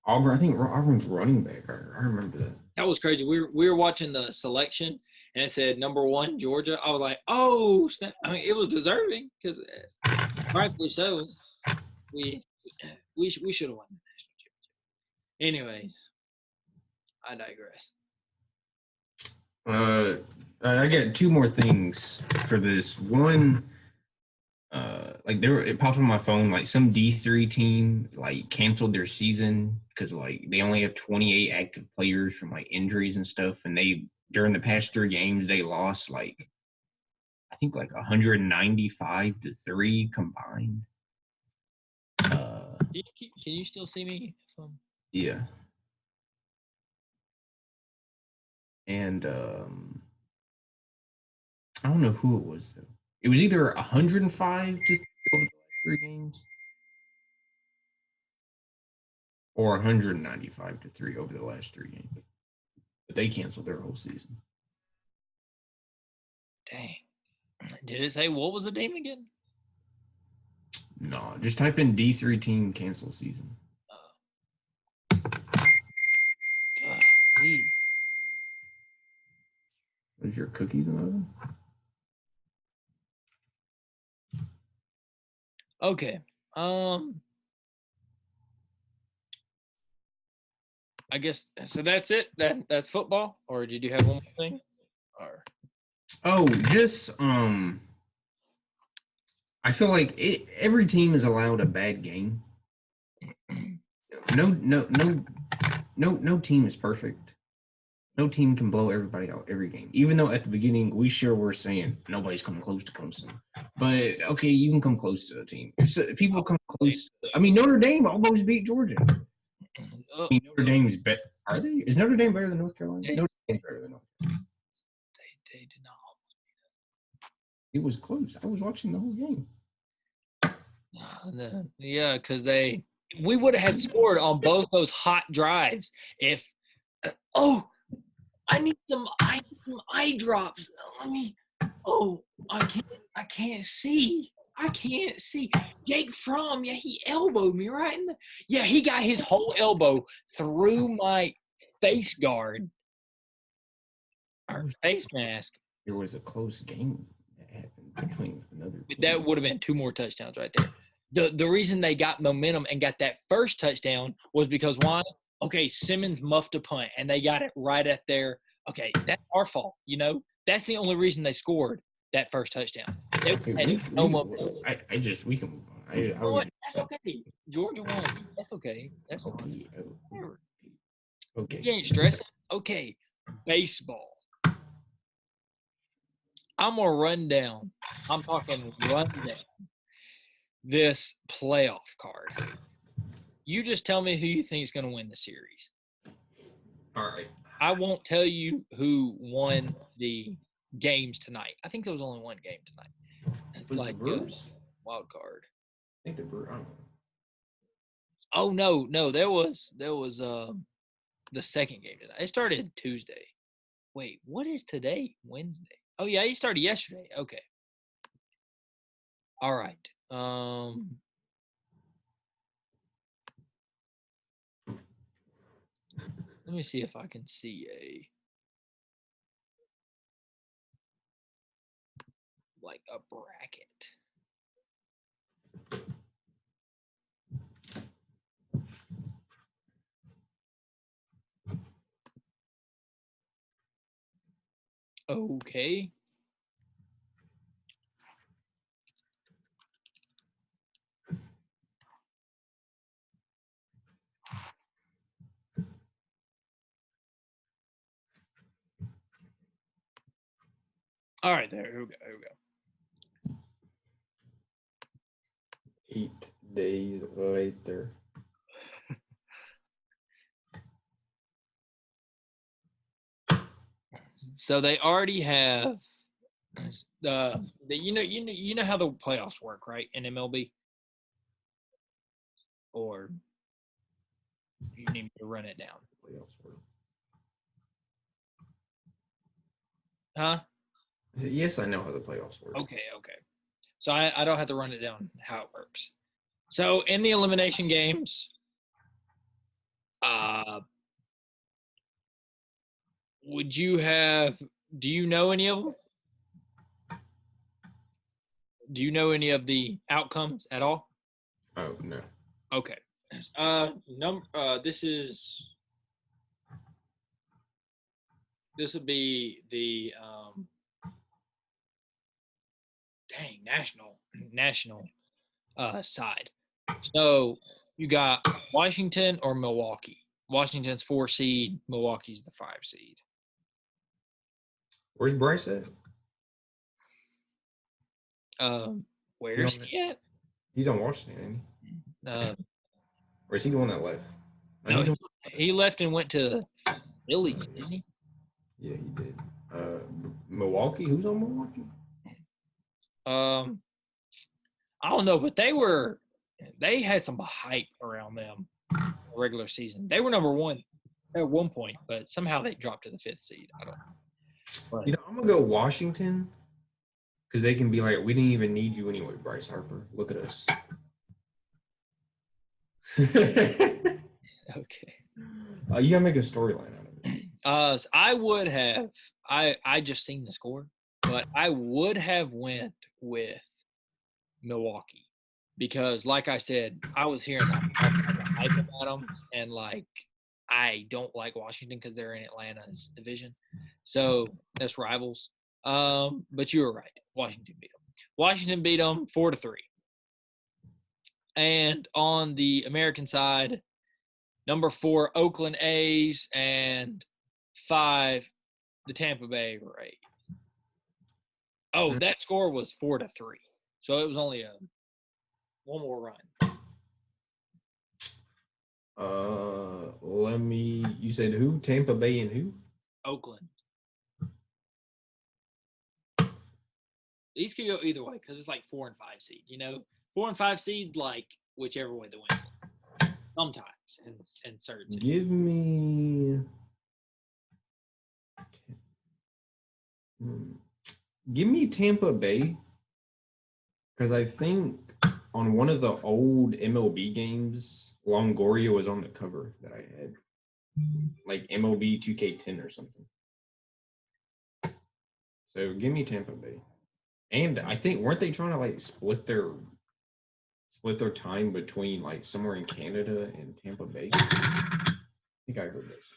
Auburn's running back got hurt. I remember that. That was crazy. We were watching the selection, and it said number one, Georgia. I was like, oh, snap. I mean, it was deserving because rightfully so. We should have won the national championship. Anyways, I digress. I got two more things for this. One, it popped on my phone, like some D3 team like canceled their season because like they only have 28 active players from like injuries and stuff, and they during the past 3 games they lost like I think like 195-3 combined. Can you still see me? Yeah. And I don't know who it was though. It was either 105 to over the last 3 games or 195-3 over the last 3 games. But they canceled their whole season. Dang. Did it say what was the name again? No, just type in D3 team cancel season. Was your cookies in the oven? Okay. I guess so. That's it. That's football. Or did you have one more thing? Or just I feel like every team is allowed a bad game. No team is perfect. No team can blow everybody out every game. Even though at the beginning we sure were saying nobody's coming close to Clemson. But okay, you can come close to a team. If people come close, I mean Notre Dame almost beat Georgia. I mean, Notre Dame's better. Are they? Is Notre Dame better than North Carolina? Notre Dame's better than North Carolina. They did not. It was close. I was watching the whole game. Yeah, because we would have had scored on both those hot drives if. I need some eye drops. Let me. Oh, I can't see. I can't see. Jake Fromm, yeah, he elbowed me right in the. Yeah, he got his whole elbow through my face guard or face mask. There was a close game that happened between another. That would have been 2 more touchdowns right there. The reason they got momentum and got that first touchdown was because why? Okay, Simmons muffed a punt and they got it right at their. Okay, that's our fault. You know, that's the only reason they scored that first touchdown. We can move on. That's okay. Georgia won. That's okay. That's fine. Okay. You ain't stressing. Okay. Baseball. I'm gonna run down. I'm talking run down this playoff card. You just tell me who you think is gonna win the series. All right. I won't tell you who won the games tonight. I think there was only one game tonight. Like wild card. I think the Brewers. Oh no, there was the second game tonight. It started Tuesday. Wait, what is today? Wednesday. Oh yeah, he started yesterday. Okay. All right. Let me see if I can see a bracket. Okay. All right, here we go. 8 days later. So they already have you know how the playoffs work, right? In MLB, or you need me to run it down? Playoffs work. Huh? Yes, I know how the playoffs work. Okay. So I don't have to run it down how it works. So in the elimination games, would you have? Do you know any of them? Do you know any of the outcomes at all? Oh no. Okay. This would be the national side. So you got Washington or Milwaukee. Washington's 4 seed, Milwaukee's the 5 seed. Where's Bryce at? Where's he at? He's on Washington, ain't he? Or is he the one that left? No, he left and went to Phillies, didn't he? Yeah, he did. Milwaukee? Who's on Milwaukee? I don't know, but they had some hype around them in the regular season. They were number 1 at one point, but somehow they dropped to the 5th seed. I don't know. But, I'm gonna go Washington because they can be like, we didn't even need you anyway, Bryce Harper. Look at us. okay. You gotta make a storyline out of it. So I would have. I just seen the score, but I would have went with Milwaukee because, like I said, I was hearing the hype about them, and like I don't like Washington because they're in Atlanta's division, so that's rivals. But you were right. Washington beat them 4-3. And on the American side, number 4 Oakland A's and 5 the Tampa Bay Rays. Oh, that score was 4-3. So it was only one more run. You said who? Tampa Bay and who? Oakland. These could go either way because it's like 4 and 5 seed. 4 and 5 seeds, like whichever way they win. Sometimes in certain seeds. Give me Tampa Bay because I think on one of the old MLB games, Longoria was on the cover that I had, like MLB 2K10 or something. So give me Tampa Bay. And I think weren't they trying to like split their time between like somewhere in Canada and Tampa Bay? I think I heard this.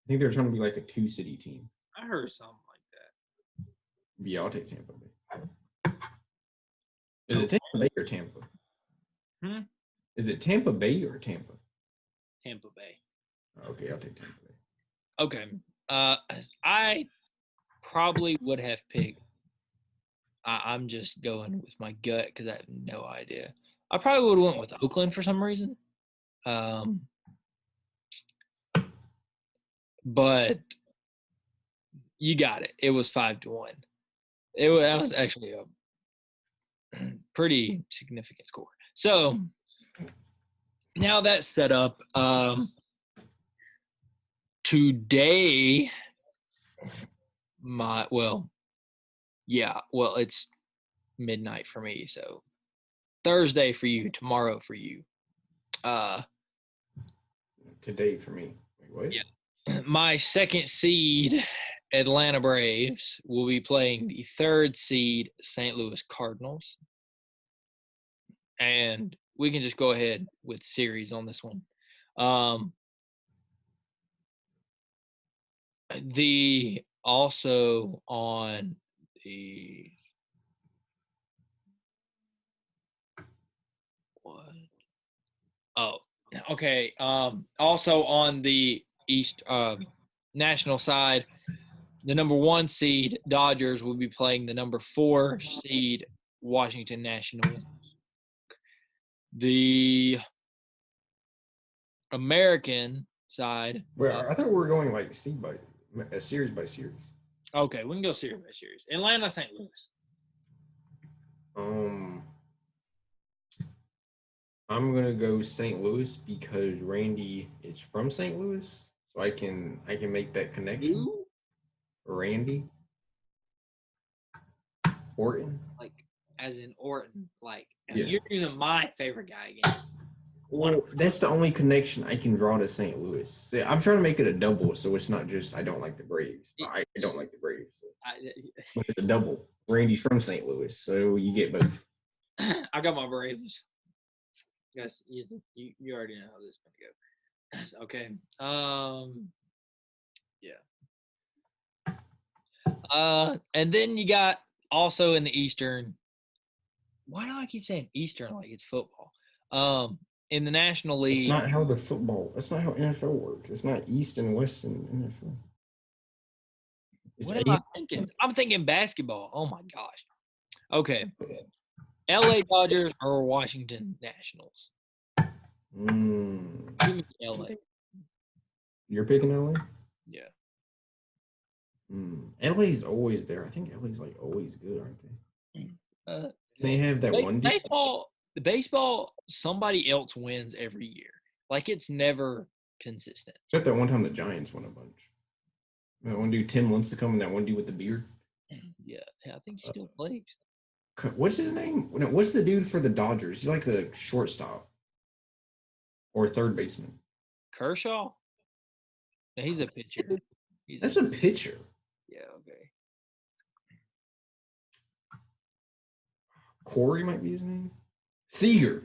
I think they're trying to be like a 2-city team. I heard something like that. Yeah, I'll take Tampa Bay. Is it Tampa Bay or Tampa? Is it Tampa Bay or Tampa? Tampa Bay. Okay, I'll take Tampa Bay. Okay. I probably would have picked. I'm just going with my gut because I have no idea. I probably would have went with Oakland for some reason. But you got it. It was 5-1. That was actually a pretty significant score. So now that's set up. Today, it's midnight for me. So Thursday for you, tomorrow for you. Today for me. Wait, what? Yeah. My 2nd seed, Atlanta Braves, will be playing the 3rd seed, St. Louis Cardinals. And we can just go ahead with series on this one. The Also on the what? Oh, okay. Also on the East national side, the number 1 seed Dodgers will be playing the number 4 seed Washington Nationals. The American side. Well, I thought we were going like series by series. Okay, we can go series by series. Atlanta, St. Louis. I'm gonna go St. Louis because Randy is from St. Louis, so I can make that connection. Who? Randy Orton. Like, as in Orton. Like, Yeah. you're using my favorite guy again. Well, that's the only connection I can draw to St. Louis. See, I'm trying to make it a double, so it's not just I don't like the Braves. I don't like the Braves. So. But it's a double. Randy's from St. Louis, so you get both. I got my Braves. Guys, you already know how this is gonna go. Okay. Yeah. And then you got also in the Eastern. Why do I keep saying Eastern like it's football? In the National League. That's not how That's not how NFL works. It's not East and West in NFL. What am I thinking? I'm thinking basketball. Oh my gosh. Okay. LA Dodgers or Washington Nationals? Give me LA. You're picking LA? Yeah. LA's always there. I think LA's like always good, aren't they? They have that one baseball, somebody else wins every year. Like, it's never consistent. Except that one time the Giants won a bunch. That one dude, Tim Lincecum, and that one dude with the beard. Yeah, I think he still plays. What's his name? What's the dude for the Dodgers? He's like the shortstop or third baseman. Kershaw? No, he's a pitcher. That's a pitcher. Yeah, okay. Corey might be his name. Seager.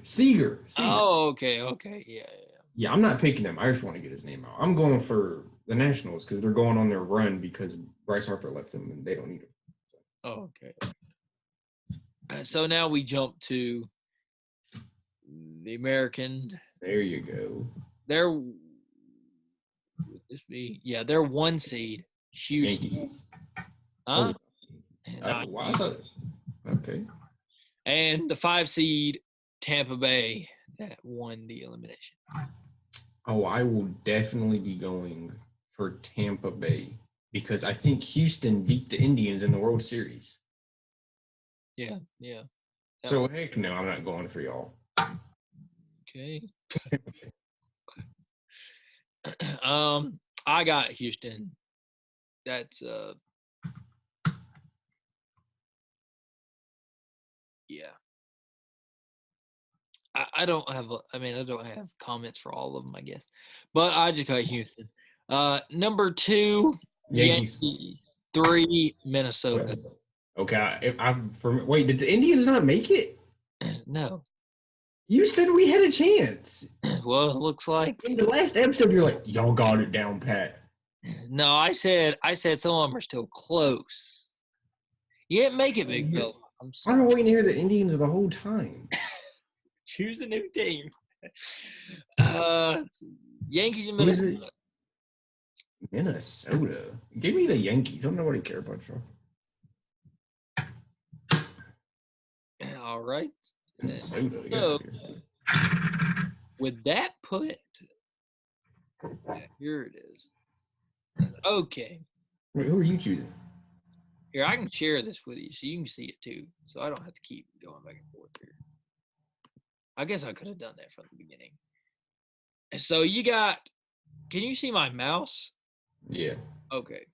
Oh, okay. Yeah. Yeah, I'm not picking him. I just want to get his name out. I'm going for the Nationals because they're going on their run because Bryce Harper left them and they don't need him. Oh, okay. So now we jump to the American. There you go. They're 1 seed. Houston. Yankees. Huh? Okay. And the 5 seed Tampa Bay that won the elimination. Oh, I will definitely be going for Tampa Bay because I think Houston beat the Indians in the World Series. Yeah. So heck no, I'm not going for y'all. Okay. I got Houston. That's yeah. I don't have comments for all of them, I guess. But I just got Houston. Number 2, Yankees. 3, Minnesota. Okay, wait, did the Indians not make it? No. You said we had a chance. Well, it looks like in the last episode you're like, y'all got it down pat. No, I said some of them are still close. You didn't make it, big fella. I'm sorry. I've been waiting to hear the Indians the whole time. Choose a new team. Yankees and Minnesota. Minnesota. Give me the Yankees. I don't nobody care about y'all. All right. Minnesota. So, with that put, here it is. Okay. Wait, who are you choosing? Here, I can share this with you so you can see it too. So I don't have to keep going back and forth here. I guess I could have done that from the beginning. So you got, can you see my mouse? Yeah. Okay.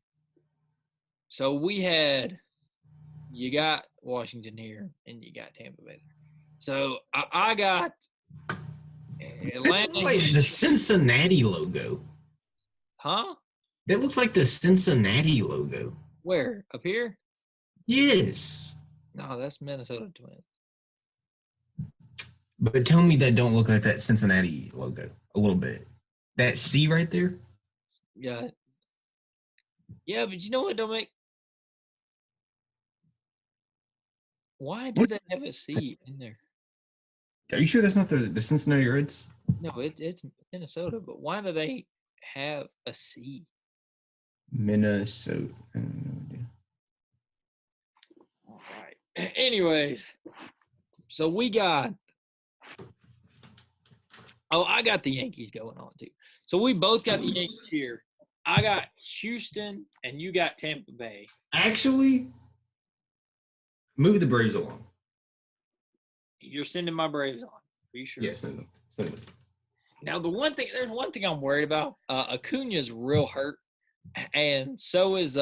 So you got Washington here and you got Tampa Bay there. So I got Atlanta. That looks like the Cincinnati logo. Huh? That looks like the Cincinnati logo. Where? Up here? Yes. No, that's Minnesota Twins. But tell me that don't look like that Cincinnati logo a little bit. That C right there? Yeah. Yeah, but you know what don't make? Why do they have a C in there? Are you sure that's not the Cincinnati Reds? No, it's Minnesota, but why do they have a C? Minnesota. I have no idea. All right. Anyways, so we got. Oh, I got the Yankees going on too. So we both got the Yankees here. I got Houston, and you got Tampa Bay. Actually, move the Braves along. You're sending my Braves on. Are you sure? Yeah, send them. Send them. Now, there's one thing I'm worried about. Acuna's real hurt, and so is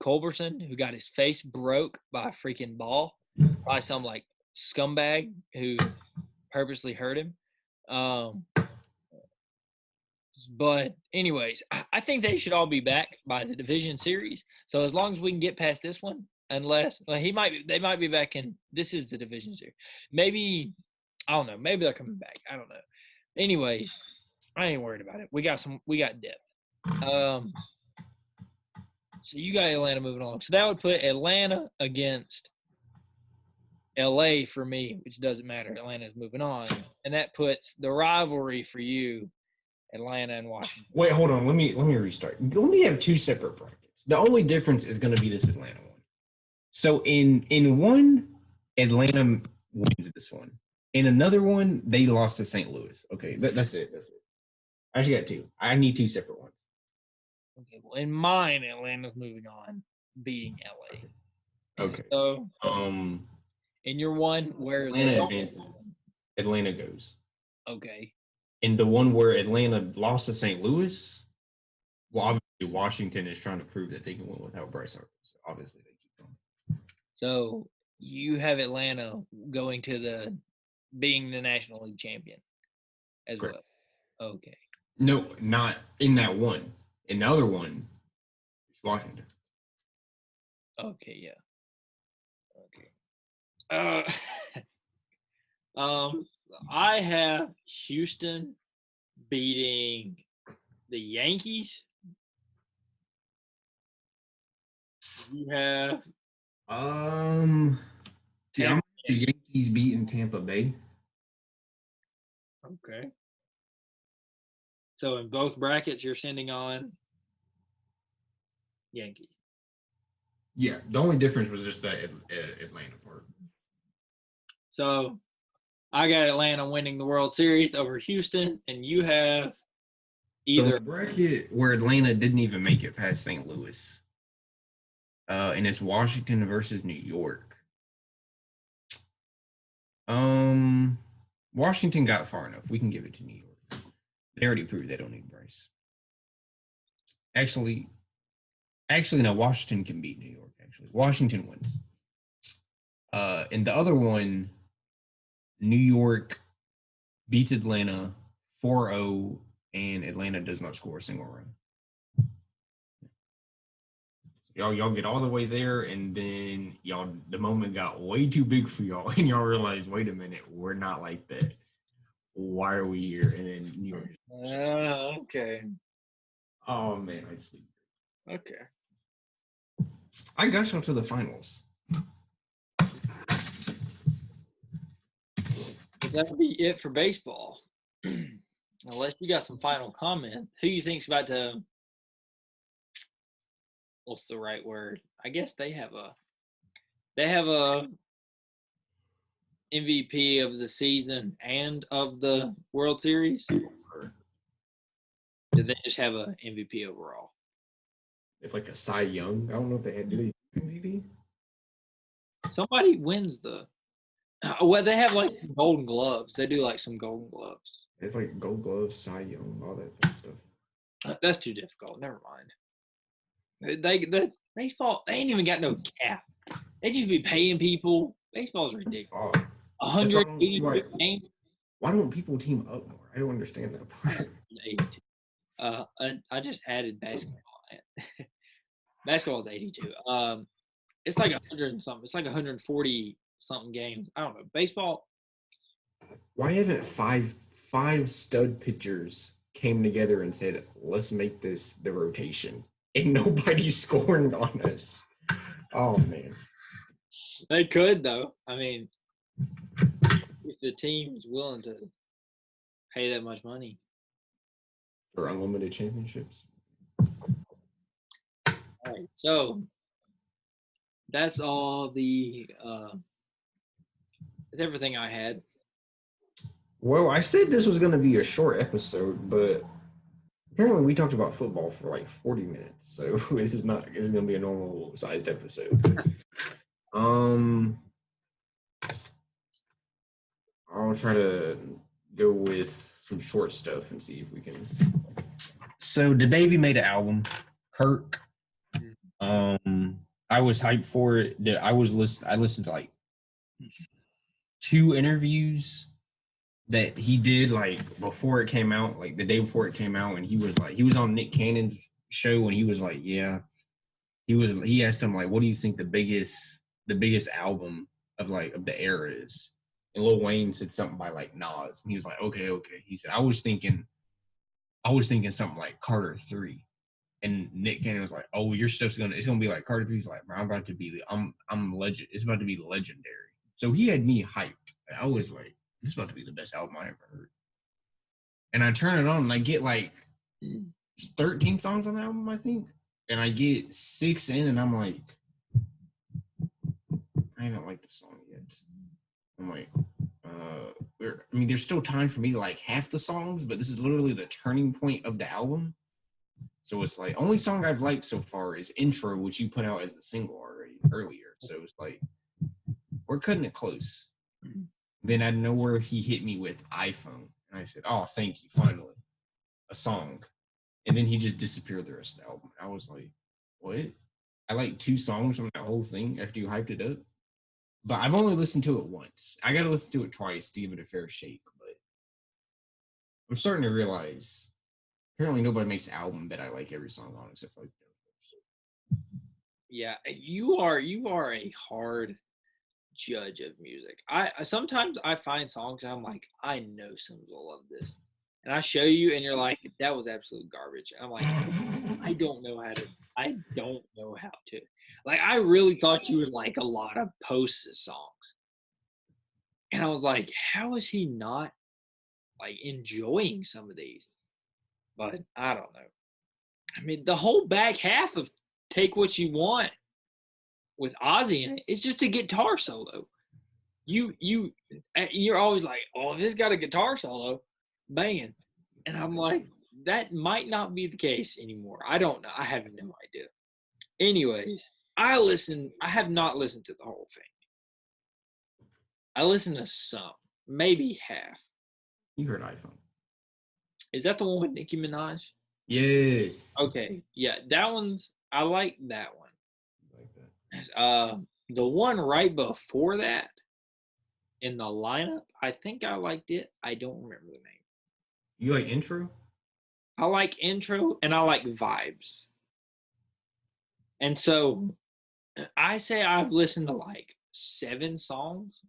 Culberson, who got his face broke by a freaking ball by some like scumbag who purposely hurt him. But anyways, I think they should all be back by the division series. So as long as we can get past this one, unless they might be back in. This is the division series. Maybe I don't know. Maybe they're coming back. I don't know. Anyways, I ain't worried about it. We got depth. So you got Atlanta moving along. So that would put Atlanta against LA for me, which doesn't matter. Atlanta's moving on. And that puts the rivalry for you, Atlanta and Washington. Wait, hold on. Let me restart. Let me have two separate brackets. The only difference is going to be this Atlanta one. So in one, Atlanta wins this one. In another one, they lost to St. Louis. Okay, that's it. I actually got two. I need two separate ones. Okay, well, in mine, Atlanta's moving on, beating LA. Okay. So, in your one where Atlanta advances, Atlanta goes. Okay. In the one where Atlanta lost to St. Louis, well, obviously Washington is trying to prove that they can win without Bryce Harper. So obviously they keep going. So you have Atlanta going to being the National League champion as Correct. well. Okay. No, not in that one. In the other one, it's Washington. Okay, yeah. Okay. I have Houston beating the Yankees. You have yeah, the Yankees beating Tampa Bay. Okay. So in both brackets, you're sending on Yankees. Yeah, the only difference was just that Atlanta part. So I got Atlanta winning the World Series over Houston, and you have either the bracket where Atlanta didn't even make it past St. Louis. And it's Washington versus New York. Washington got far enough. We can give it to New York. They already proved they don't need Bryce. Actually, no. Washington can beat New York. Actually, Washington wins. And the other one, New York beats Atlanta 4-0, and Atlanta does not score a single run. Y'all get all the way there, and then the moment got way too big for y'all, and y'all realize, wait a minute, we're not like that. Why are we here? And then New York. Okay. Oh man, I'd sleep. Okay. I got y'all to the finals. That'll be it for baseball. Unless you got some final comment. Who you think's about to what's the right word? I guess they have a MVP of the season and of the World Series. Or did they just have a MVP overall? If like a Cy Young, I don't know if they had MVP. Somebody wins the. Well, they have like Golden Gloves. They do like some Golden Gloves. It's like Gold Gloves, Cy Young, all that kind of stuff. That's too difficult. Never mind. The baseball, they ain't even got no cap. They just be paying people. Baseball's ridiculous. 180 games. Why don't people team up more? I don't understand that part. 82. I just added basketball. Basketball is 82. It's like 100 and something. It's like 140 something games. I don't know. Baseball. Why haven't five stud pitchers came together and said, let's make this the rotation. And nobody's scoring on us. Oh, man. They could, though. I mean, if the team is willing to pay that much money. For unlimited championships. All right, so that's all that's everything I had. Well, I said this was going to be a short episode, but apparently we talked about football for like 40 minutes. So this is going to be a normal sized episode. I'll try to go with some short stuff and see if we can. So DaBaby made an album, Kirk. I was hyped for it. I listened to like 2 interviews that he did like before it came out, like the day before it came out, and he was on Nick Cannon's show, and he was like, yeah, he asked him like, what do you think the biggest album of the era is? And Lil Wayne said something by like Nas, and he was like, okay. He said, I was thinking something like Carter 3. And Nick Cannon was like, "Oh, your stuff's it's gonna be like Carter 3." He's like, "I'm about to be, I'm legend. It's about to be legendary." So he had me hyped. I was like, "This is about to be the best album I ever heard." And I turn it on, and I get like 13 songs on the album, I think. And I get 6 in, and I'm like, I haven't liked the song yet. I'm like, there's still time for me to like half the songs, but this is literally the turning point of the album. So it's like, only song I've liked so far is Intro, which you put out as the single earlier. So it's like, we're cutting it close. Mm-hmm. Then out of nowhere, he hit me with iPhone. And I said, oh, thank you, finally. A song. And then he just disappeared the rest of the album. I was like, what? I like 2 songs from that whole thing after you hyped it up. But I've only listened to it once. I got to listen to it twice to give it a fair shake. But I'm starting to realize apparently nobody makes an album that I like every song on except for like. Yeah, you are a hard judge of music. I sometimes I find songs and I'm like, I know someone will love this, and I show you and you're like, that was absolute garbage. And I'm like, I don't know how to. Like, I really thought you would like a lot of Post's songs, and I was like, how is he not like enjoying some of these? But I don't know. I mean, the whole back half of Take What You Want with Ozzy in it, it's just a guitar solo. You're always like, oh, if it's got a guitar solo, banging. And I'm like, that might not be the case anymore. I don't know. I have no idea. Anyways, I have not listened to the whole thing. I listened to some, maybe half. You heard iPhone. Is that the one with Nicki Minaj? Yes. Okay. Yeah, I like that one. I like that. The one right before that in the lineup, I think I liked it. I don't remember the name. You like Intro? I like Intro and I like Vibes. And so I say I've listened to like 7 songs.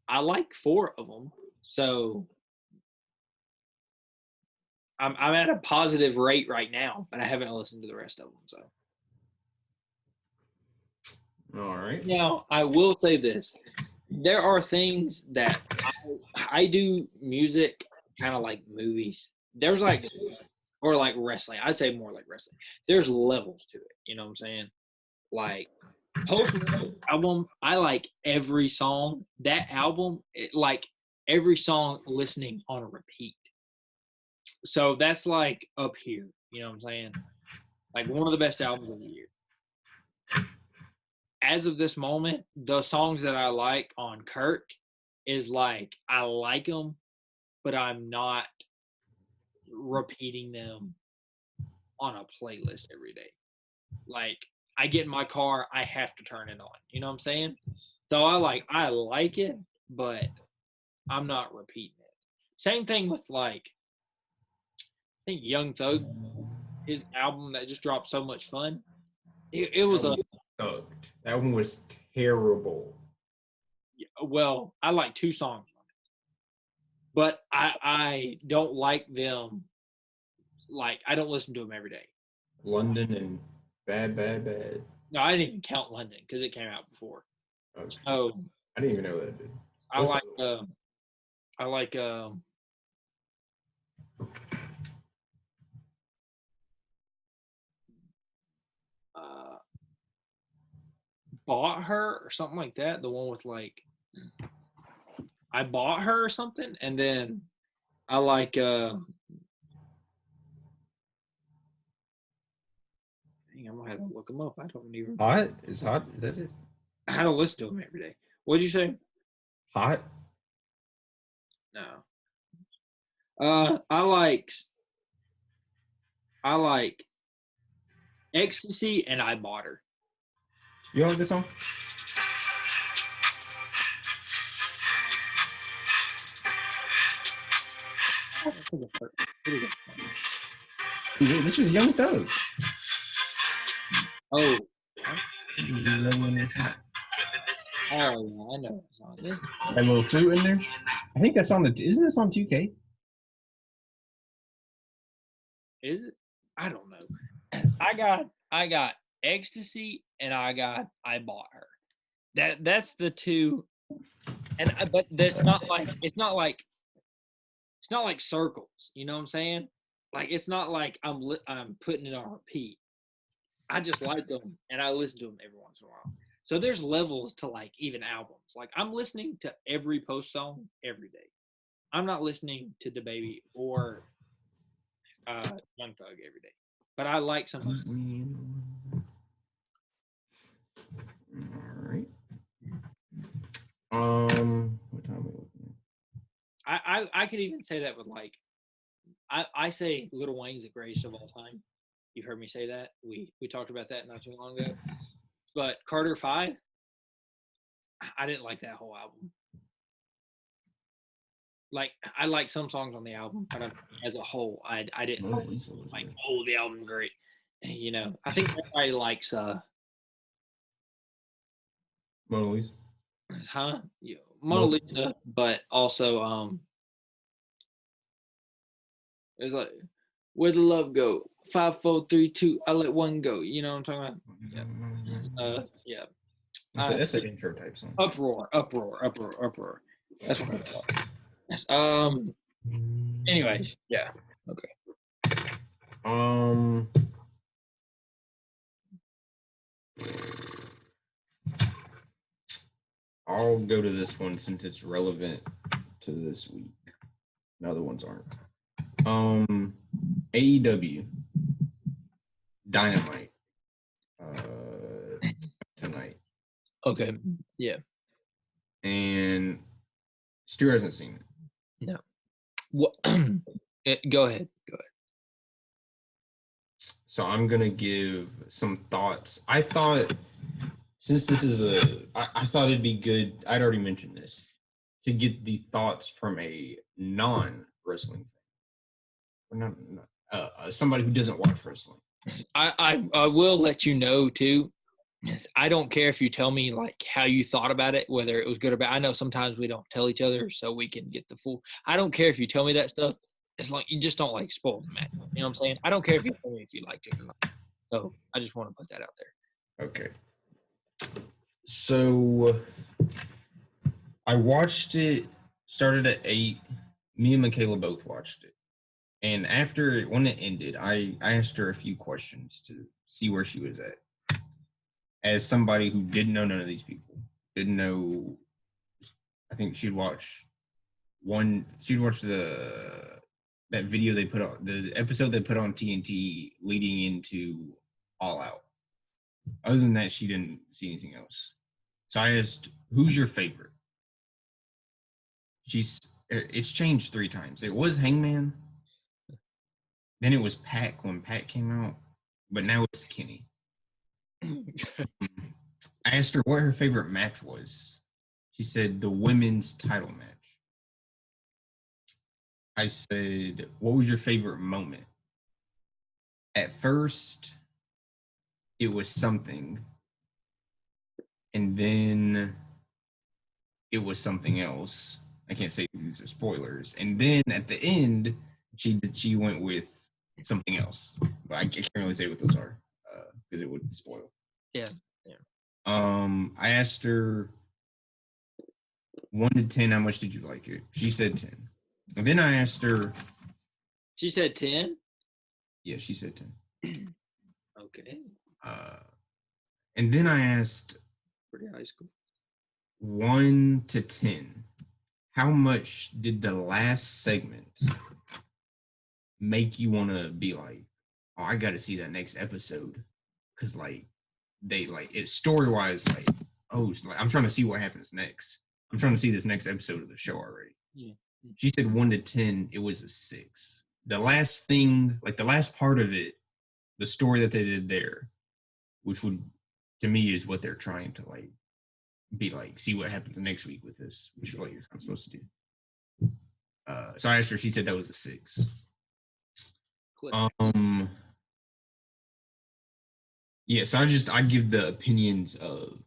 I like 4 of them. So I'm at a positive rate right now, but I haven't listened to the rest of them. So, all right. Now I will say this: there are things that I do music kind of like movies. There's like, or like wrestling. I'd say more like wrestling. There's levels to it. You know what I'm saying? Like Post Malone's album, I like every song. That album, like every song listening on a repeat. So that's like up here, you know what I'm saying? Like one of the best albums of the year. As of this moment, the songs that I like on Kirk is like, I like them, but I'm not repeating them on a playlist every day. Like, I get in my car, I have to turn it on. You know what I'm saying? So I like it, but I'm not repeating it. Same thing with like, I think Young Thug, his album that just dropped So Much Fun. It was sucked. That one was terrible. Well, I like 2 songs on it, but I don't like them like I don't listen to them every day. London and Bad. No, I didn't even count London because it came out before. Oh, So I didn't even know that it did. I like I like bought her or something like that. The one with like I bought her or something, and then I like dang, I'm gonna have to look them up. I don't even. Hot? Is hot? Is that it? I don't listen to them every day. What'd you say? Hot? No. I like Ecstasy, and I bought her. You like this song? This is Young Thug. Oh. Oh yeah, I know that song. That little flute in there. I think that's on the. Isn't this on 2K? Is it? I don't know. I got Ecstasy, and I bought her. That's the two. And but that's not like it's not like circles. You know what I'm saying? Like it's not like I'm putting it on repeat. I just like them, and I listen to them every once in a while. So there's levels to like even albums. Like I'm listening to every Post song every day. I'm not listening to DaBaby or Young Thug every day, but I like some. All right. What time are we looking I could even say that with like I say Lil Wayne's the greatest of all time. You've heard me say that. We talked about that not too long ago. But Carter 5, I didn't like that whole album. Like I like some songs on the album, but as a whole, I didn't like the album great. And, you know, I think everybody likes Mona Lisa. Huh? Yeah, Mona Lisa, but also it's like where the love go? 5, 4, 3, 2. I let one go. You know what I'm talking about? Yeah. Yeah. That's an intro type song. Uproar. That's what I'm talking. Yes. Anyways, yeah. Okay. I'll go to this one since it's relevant to this week. The other ones aren't. AEW Dynamite tonight. Okay. Yeah. And Stu hasn't seen it. No. What? Go ahead. So I'm gonna give some thoughts. I thought since this is I thought it'd be good. I'd already mentioned this to get the thoughts from a non-wrestling fan, or somebody who doesn't watch wrestling. I will let you know too. I don't care if you tell me like how you thought about it, whether it was good or bad. I know sometimes we don't tell each other so we can get the full. I don't care if you tell me that stuff. It's like you just don't like spoil the match. You know what I'm saying? I don't care if you tell me if you liked it or not. So I just want to put that out there. Okay. So I watched it. Started at 8. Me and Michaela both watched it. And when it ended, I asked her a few questions to see where she was at. As somebody who didn't know none of these people, didn't know, I think she'd watched that video they put on, the episode they put on TNT leading into All Out. Other than that, she didn't see anything else. So I asked, who's your favorite? It's changed 3 times. It was Hangman. Then it was Pac when Pac came out. But now it's Kenny. I asked her what her favorite match was. She said the women's title match. I said, what was your favorite moment? At first, it was something. And then it was something else. I can't say these are spoilers. And then at the end, she went with something else. But I can't really say what those are because it would spoil. Yeah. I asked her 1 to 10, how much did you like it? She said 10. And then I asked her. She said 10. Yeah, she said 10. Okay. And then I asked Pretty high school. 1 to 10. How much did the last segment make you want to be like, oh, I got to see that next episode? Because like they like it story wise, like, oh, like, I'm trying to see what happens next. I'm trying to see this next episode of the show already. Yeah. She said 1 to 10. It was a 6. The last thing, like the last part of it, the story that they did there, which would to me is what they're trying to like be like, see what happens next week with this, which is what you're supposed to do. So I asked her, she said that was a 6. Click. Yeah, so I'd give the opinions of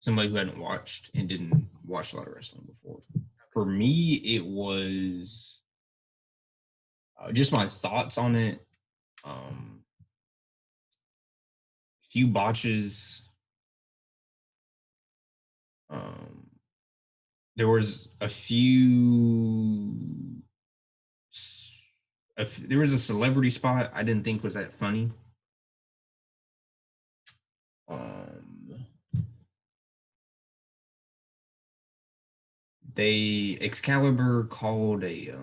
somebody who hadn't watched and didn't watch a lot of wrestling before. For me, it was just my thoughts on it. Few botches. There was a few. There was a celebrity spot I didn't think was that funny. They Excalibur called a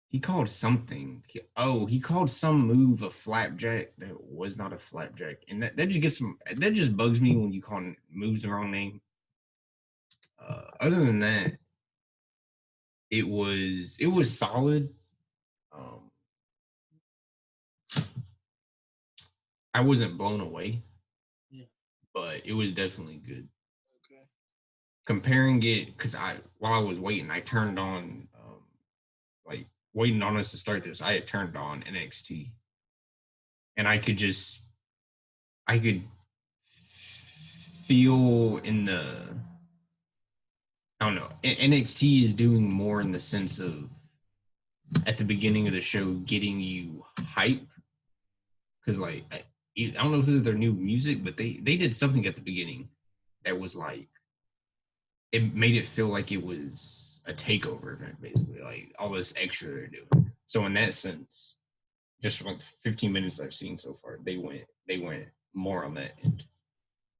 he called something. He called some move a flapjack that was not a flapjack, and that just gets some. That just bugs me when you call moves the wrong name. Other than that, it was solid. I wasn't blown away, but it was definitely good. Okay. Comparing it, because while I was waiting, I turned on like waiting on us to start this. I had turned on NXT, and I could feel in the I don't know. NXT is doing more in the sense of at the beginning of the show getting you hype because like I don't know if this is their new music, but they did something at the beginning that was like it made it feel like it was a takeover event, basically, like all this extra they're doing. So in that sense, just from like the 15 minutes I've seen so far, they went more on that end.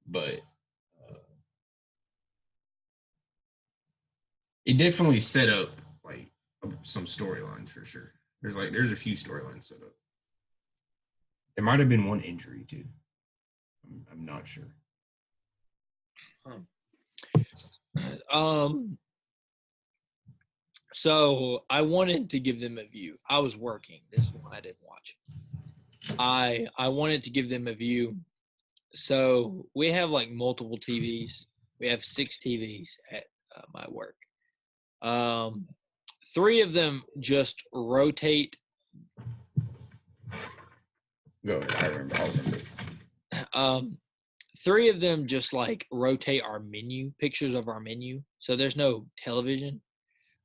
But it definitely set up like some storylines for sure. There's a few storylines set up. There might have been one injury too. I'm not sure. So I wanted to give them a view. I was working. This is why I didn't watch. I wanted to give them a view. So we have like multiple TVs. We have 6 TVs at my work. 3 of them just rotate. Go ahead. I'll remember. 3 of them just like rotate our menu, pictures of our menu. So there's no television.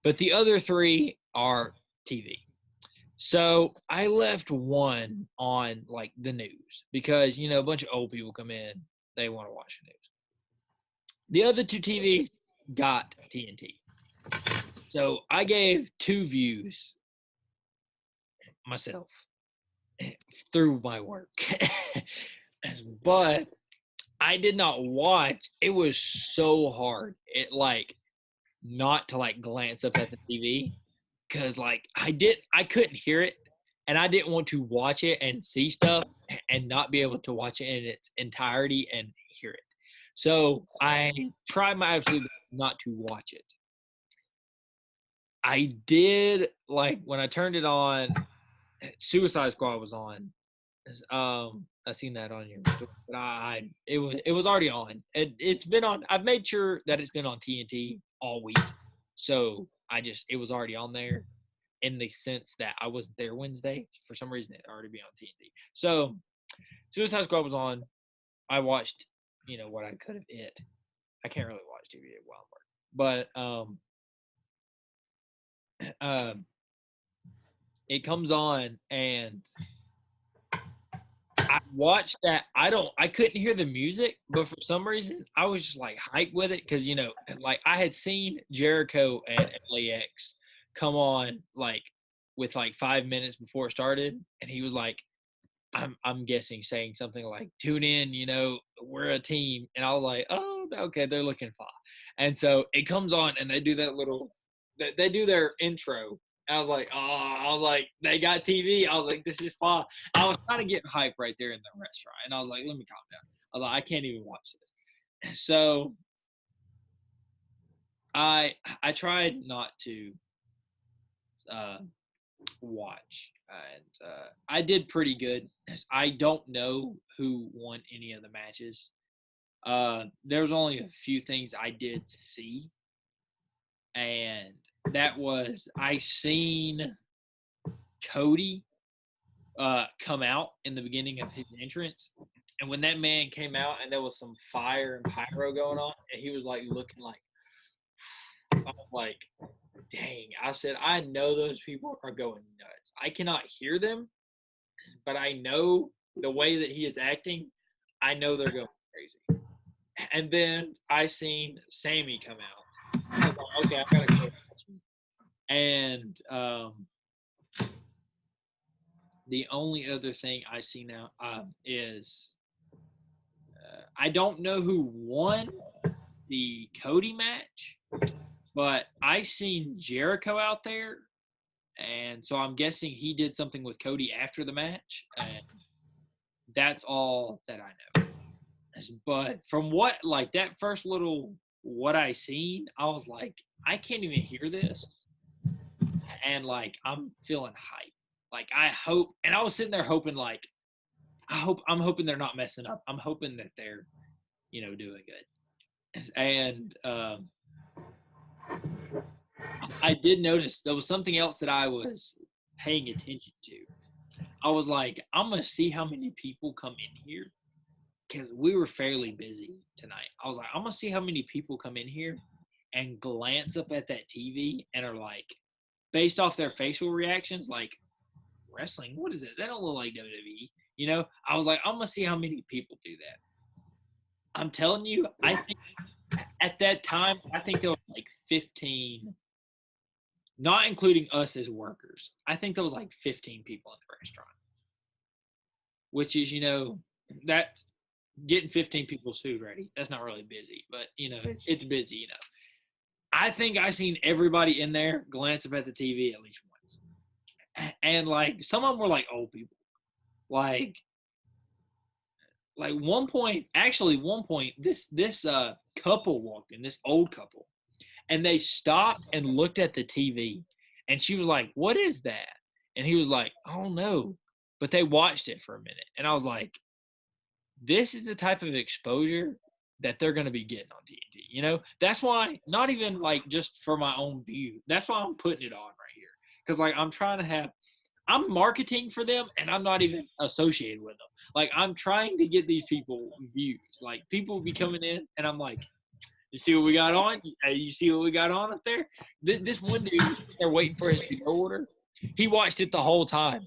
But the other 3 are TV. So I left one on like the news because, a bunch of old people come in, they want to watch the news. The other 2 TVs got TNT. So I gave 2 views myself through my work. But I did not watch. It was so hard. It like not to like glance up at the TV because like I couldn't hear it and I didn't want to watch it and see stuff and not be able to watch it in its entirety and hear it. So I tried my absolute best not to watch it. I did like when I turned it on, Suicide Squad was on. I seen that on your story, but it was already on. It's been on. I've made sure that it's been on TNT all week, so it was already on there, in the sense that I wasn't there Wednesday for some reason. It already be on TNT. So Suicide Squad was on. I watched, what I could have it. I can't really watch TV while I'm working, but it comes on, and I watched that. I couldn't hear the music, but for some reason, I was just like hyped with it because like I had seen Jericho and LAX come on like with like 5 minutes before it started, and he was like, I'm guessing saying something like "Tune in," we're a team, and I was like, oh, okay, they're looking fine. And so it comes on, and they do that they do their intro. I was like, they got TV. I was like, this is fun. I was trying to get hype right there in the restaurant, and I was like, let me calm down. I was like, I can't even watch this. So I tried not to watch, and I did pretty good. I don't know who won any of the matches. There's only a few things I did see, and that was I seen Cody come out in the beginning of his entrance, and when that man came out and there was some fire and pyro going on, and he was like looking like, I was like, dang. I said, I know those people are going nuts. I cannot hear them, but I know the way that he is acting, I know they're going crazy. And then I seen Sammy come out. I was like, okay, I gotta go watch him. And the only other thing I see now is I don't know who won the Cody match, but I seen Jericho out there, and so I'm guessing he did something with Cody after the match, and that's all that I know. But from what, like, that first little what I seen, I was like, I can't even hear this, and like I'm feeling hype. Like I hope, and I was sitting there hoping, like, I'm hoping they're not messing up. I'm hoping that they're, doing good. And I did notice there was something else that I was paying attention to. I was like, I'm gonna see how many people come in here because we were fairly busy tonight. I was like, I'm gonna see how many people come in here and glance up at that TV and are like, based off their facial reactions, like, wrestling, what is it? That don't look like WWE. I was like, I'm gonna see how many people do that. I'm telling you, I think at that time, I think there was like 15, not including us as workers. I think there was like 15 people in the restaurant, which is, that's getting 15 people's food ready. That's not really busy, but it's busy. I think I seen everybody in there glance up at the TV at least once, and like some of them were like old people, like one point, this couple walked in, this old couple, and they stopped and looked at the TV, and she was like, "What is that?" And he was like, "Oh no," but they watched it for a minute, and I was like, "This is the type of exposure that they're going to be getting on TNT." That's why, not even like just for my own view. That's why I'm putting it on right here, because like I'm marketing for them, and I'm not even associated with them. Like, I'm trying to get these people views. Like, people will be coming in, and I'm like, you see what we got on? You see what we got on up there? This one dude was there waiting for his to-go order. He watched it the whole time.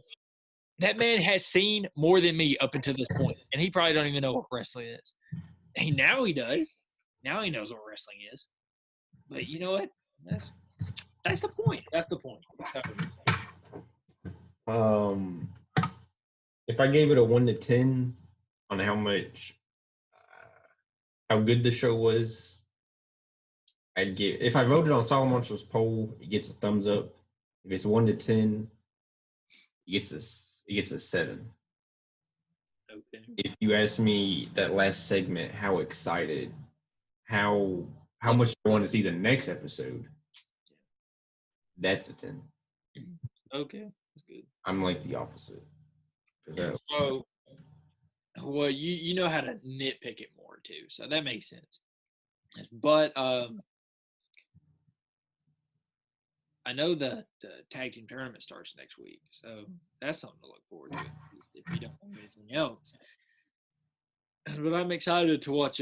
That man has seen more than me up until this point, and he probably don't even know what wrestling is. Now he does. Now he knows what wrestling is. But you know what? That's the point. That's the point. If I gave it a 1 to 10 on how good the show was, if I voted on Solomon Marshall's poll, it gets a thumbs up. If it's 1 to 10, it gets a 7. Okay. If you ask me that last segment, how excited, how much I want to see the next episode, that's a 10. Okay, that's good. I'm like the opposite. So, well, you know how to nitpick it more too, so that makes sense. But I know the tag team tournament starts next week, so that's something to look forward to if you don't have anything else. But I'm excited to watch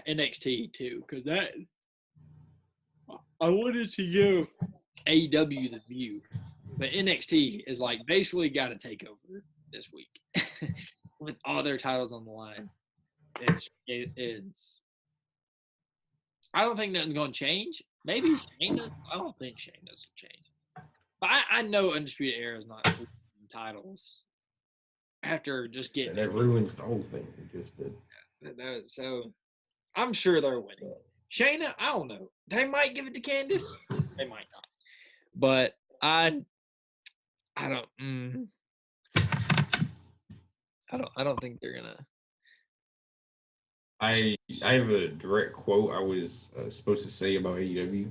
NXT too, because that I wanted to give AEW the view But NXT is like basically got to take over this week with all their titles on the line. It is. I don't think nothing's going to change. Maybe Shayna. I don't think Shayna's will change. But I know Undisputed Era is not titles after just getting that ruins the whole thing. It just did. So I'm sure they're winning. Shayna, I don't know. They might give it to Candice. They might not. But I don't. I don't think they're gonna. I have a direct quote I was supposed to say about AEW.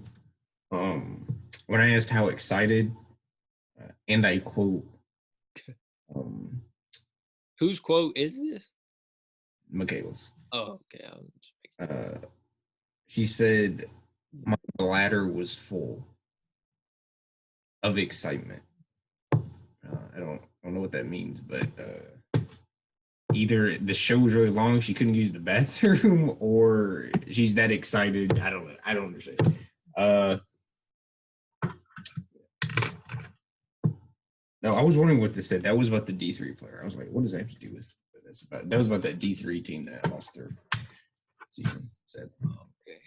When I asked how excited, and I quote, whose quote is this? Michaela's. Oh, okay. She said, "My bladder was full of excitement." I don't know what that means, but either the show was really long, she couldn't use the bathroom, or she's that excited. I don't know. I don't understand. No, I was wondering what this said. That was about the D3 player. I was like, what does that have to do with this? That was about that D3 team that lost their season. Said, okay,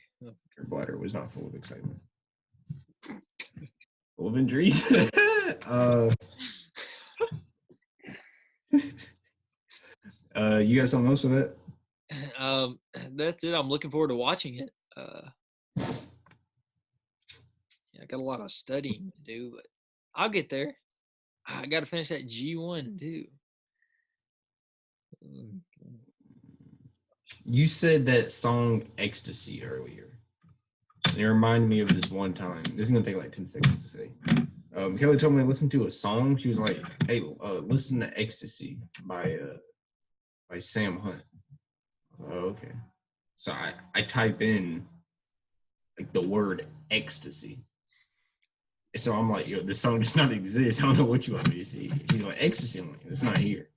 her bladder was not full of excitement. Full of injuries. You got something else with that? That's it. I'm looking forward to watching it. Yeah, I got a lot of studying to do, but I'll get there. I got to finish that G1 too. You said that song "Ecstasy" earlier. It reminded me of this one time. This is gonna take like 10 seconds to say. Kelly told me to listen to a song. She was like, "Hey, listen to Ecstasy by Sam Hunt." Oh, okay. So I type in like the word ecstasy. And so I'm like, yo, this song does not exist. I don't know what you want me to see. She's like, ecstasy. I'm like, it's not here.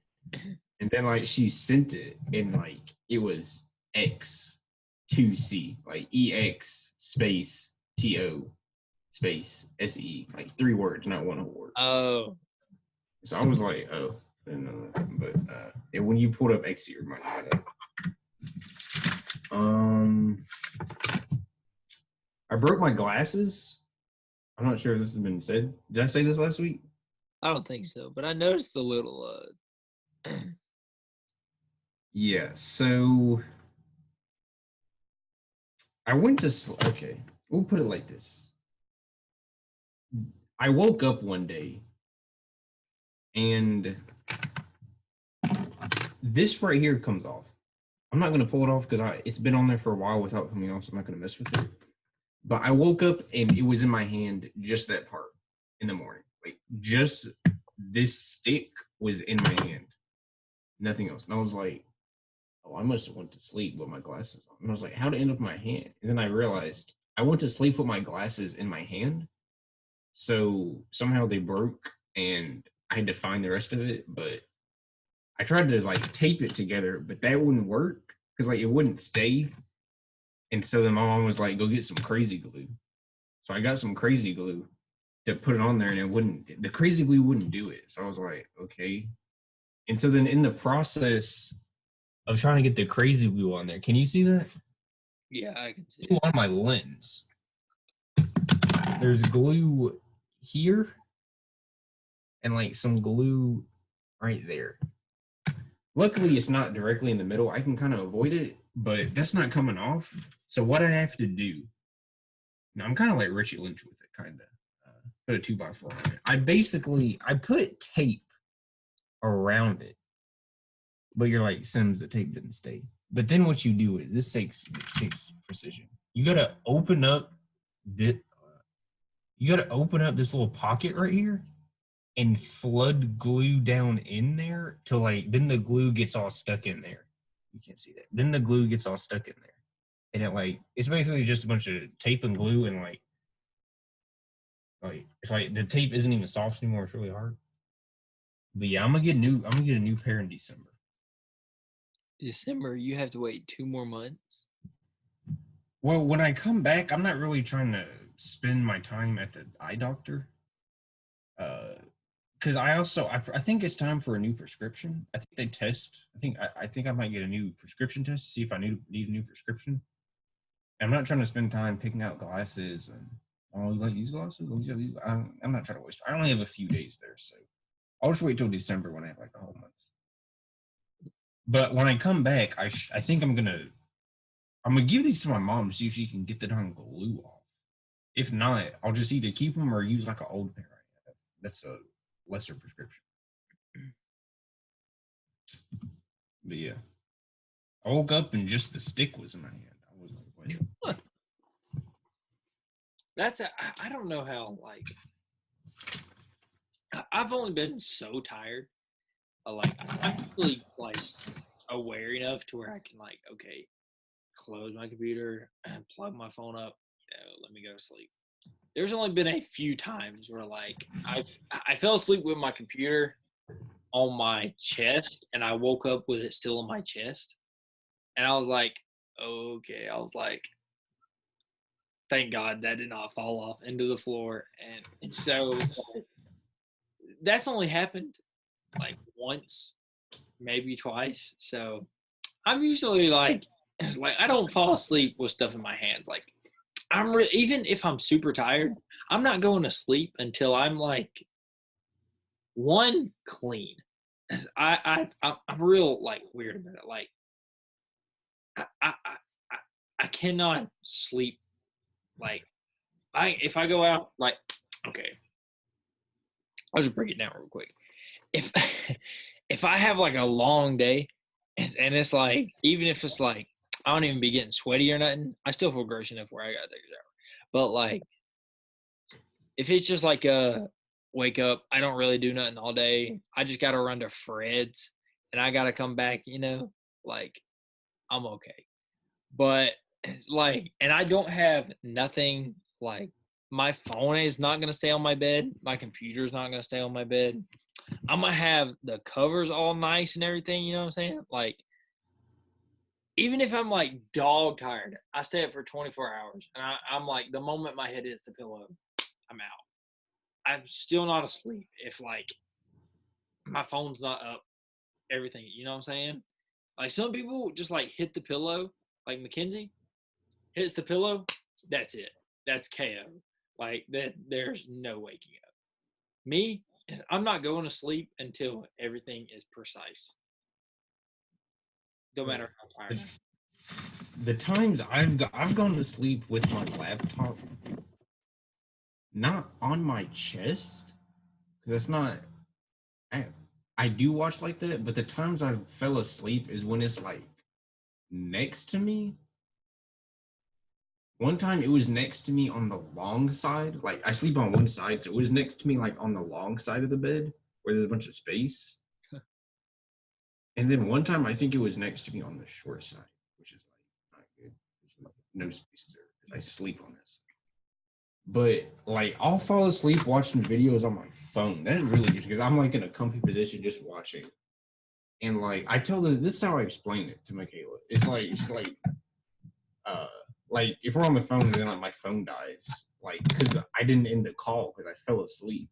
And then like she sent it and like it was X2C, like EX space TO space SE, like 3 words, not one whole word. Oh. So I was like, oh, but when you pulled up X, it reminded me of that. I broke my glasses. I'm not sure if this has been said. Did I say this last week? I don't think so, but I noticed a little. Yeah. So I went to. Okay, we'll put it like this. I woke up one day, and this right here comes off. I'm not going to pull it off because it's been on there for a while without coming off, so I'm not going to mess with it. But I woke up and it was in my hand, just that part in the morning. Like, just this stick was in my hand. Nothing else. And I was like, oh, I must have went to sleep with my glasses on. And I was like, how'd it end up in my hand? And then I realized I went to sleep with my glasses in my hand. So somehow they broke and I had to find the rest of it. But I tried to like tape it together, but that wouldn't work because like it wouldn't stay. And so then my mom was like, go get some crazy glue. So I got some crazy glue to put it on there and the crazy glue wouldn't do it. So I was like, okay. And so then in the process of trying to get the crazy glue on there, can you see that? Yeah, I can see it. On my lens, there's glue here and like some glue right there. Luckily, it's not directly in the middle. I can kind of avoid it, but that's not coming off. So what I have to do, now I'm kind of like Richie Lynch with it, kind of. Put a 2x4 on it. I put tape around it, but you're like, Sims, the tape didn't stay. But then what you do is, this takes precision. You got to open up this. You got to open up this little pocket right here and flood glue down in there to like, then the glue gets all stuck in there. You can't see that. Then the glue gets all stuck in there. And it like, it's basically just a bunch of tape and glue and like it's like the tape isn't even soft anymore. It's really hard. But yeah, I'm gonna get a new pair in December. December, you have to wait 2 more months. Well, when I come back, I'm not really trying to spend my time at the eye doctor. Because I think it's time for a new prescription. I think they test. I think I might get a new prescription test to see if I need a new prescription. And I'm not trying to spend time picking out glasses and you like these glasses? I'm not trying to waste. I only have a few days there, so I'll just wait till December when I have like a whole month. But when I come back, I think I'm gonna give these to my mom to see if she can get the darn glue off. If not, I'll just either keep them or use like an old pair I have. That's a lesser prescription. But yeah, I woke up and just the stick was in my hand. I was like, what? I don't know how, like, I've only been so tired. Like, I'm really, like, aware enough to where I can, like, okay, close my computer and plug my phone up, let me go to sleep. There's only been a few times where, like, I fell asleep with my computer on my chest, and I woke up with it still on my chest. And I was like, okay. I was like, thank God that did not fall off into the floor. And so that's only happened like once, maybe twice. So I'm usually like, it's like I don't fall asleep with stuff in my hands. Like even if I'm super tired, I'm not going to sleep until I'm like clean. I'm real like weird about it. Like I cannot sleep. Like if I go out, like, okay, I'll just break it down real quick. If if I have like a long day and it's like, even if it's like I don't even be getting sweaty or nothing, I still feel gross enough where I gotta take a shower. But like if it's just like a wake up, I don't really do nothing all day, I just gotta run to Fred's and I gotta come back, like I'm okay. But it's like, and I don't have nothing, like my phone is not going to stay on my bed. My computer is not going to stay on my bed. I'm going to have the covers all nice and everything. You know what I'm saying? Like, even if I'm like dog tired, I stay up for 24 hours. And I'm like, the moment my head hits the pillow, I'm out. I'm still not asleep if like my phone's not up, everything. You know what I'm saying? Like some people just like hit the pillow, like Mackenzie hits the pillow, that's it. That's KO. Like that, there's no waking up. Me, I'm not going to sleep until everything is precise. No matter how tired. The times I've gone to sleep with my laptop, not on my chest, because that's not. I do watch like that, but the times I fell asleep is when it's like next to me. One time it was next to me on the long side. Like I sleep on one side, so it was next to me like on the long side of the bed where there's a bunch of space. And then one time I think it was next to me on the short side, which is like not good. There's like no space there because I sleep on this. But like I'll fall asleep watching videos on my phone. That is really good because I'm like in a comfy position just watching. And like I tell this is how I explain it to Michaela. It's like if we're on the phone and then like my phone dies, like because I didn't end the call because I fell asleep.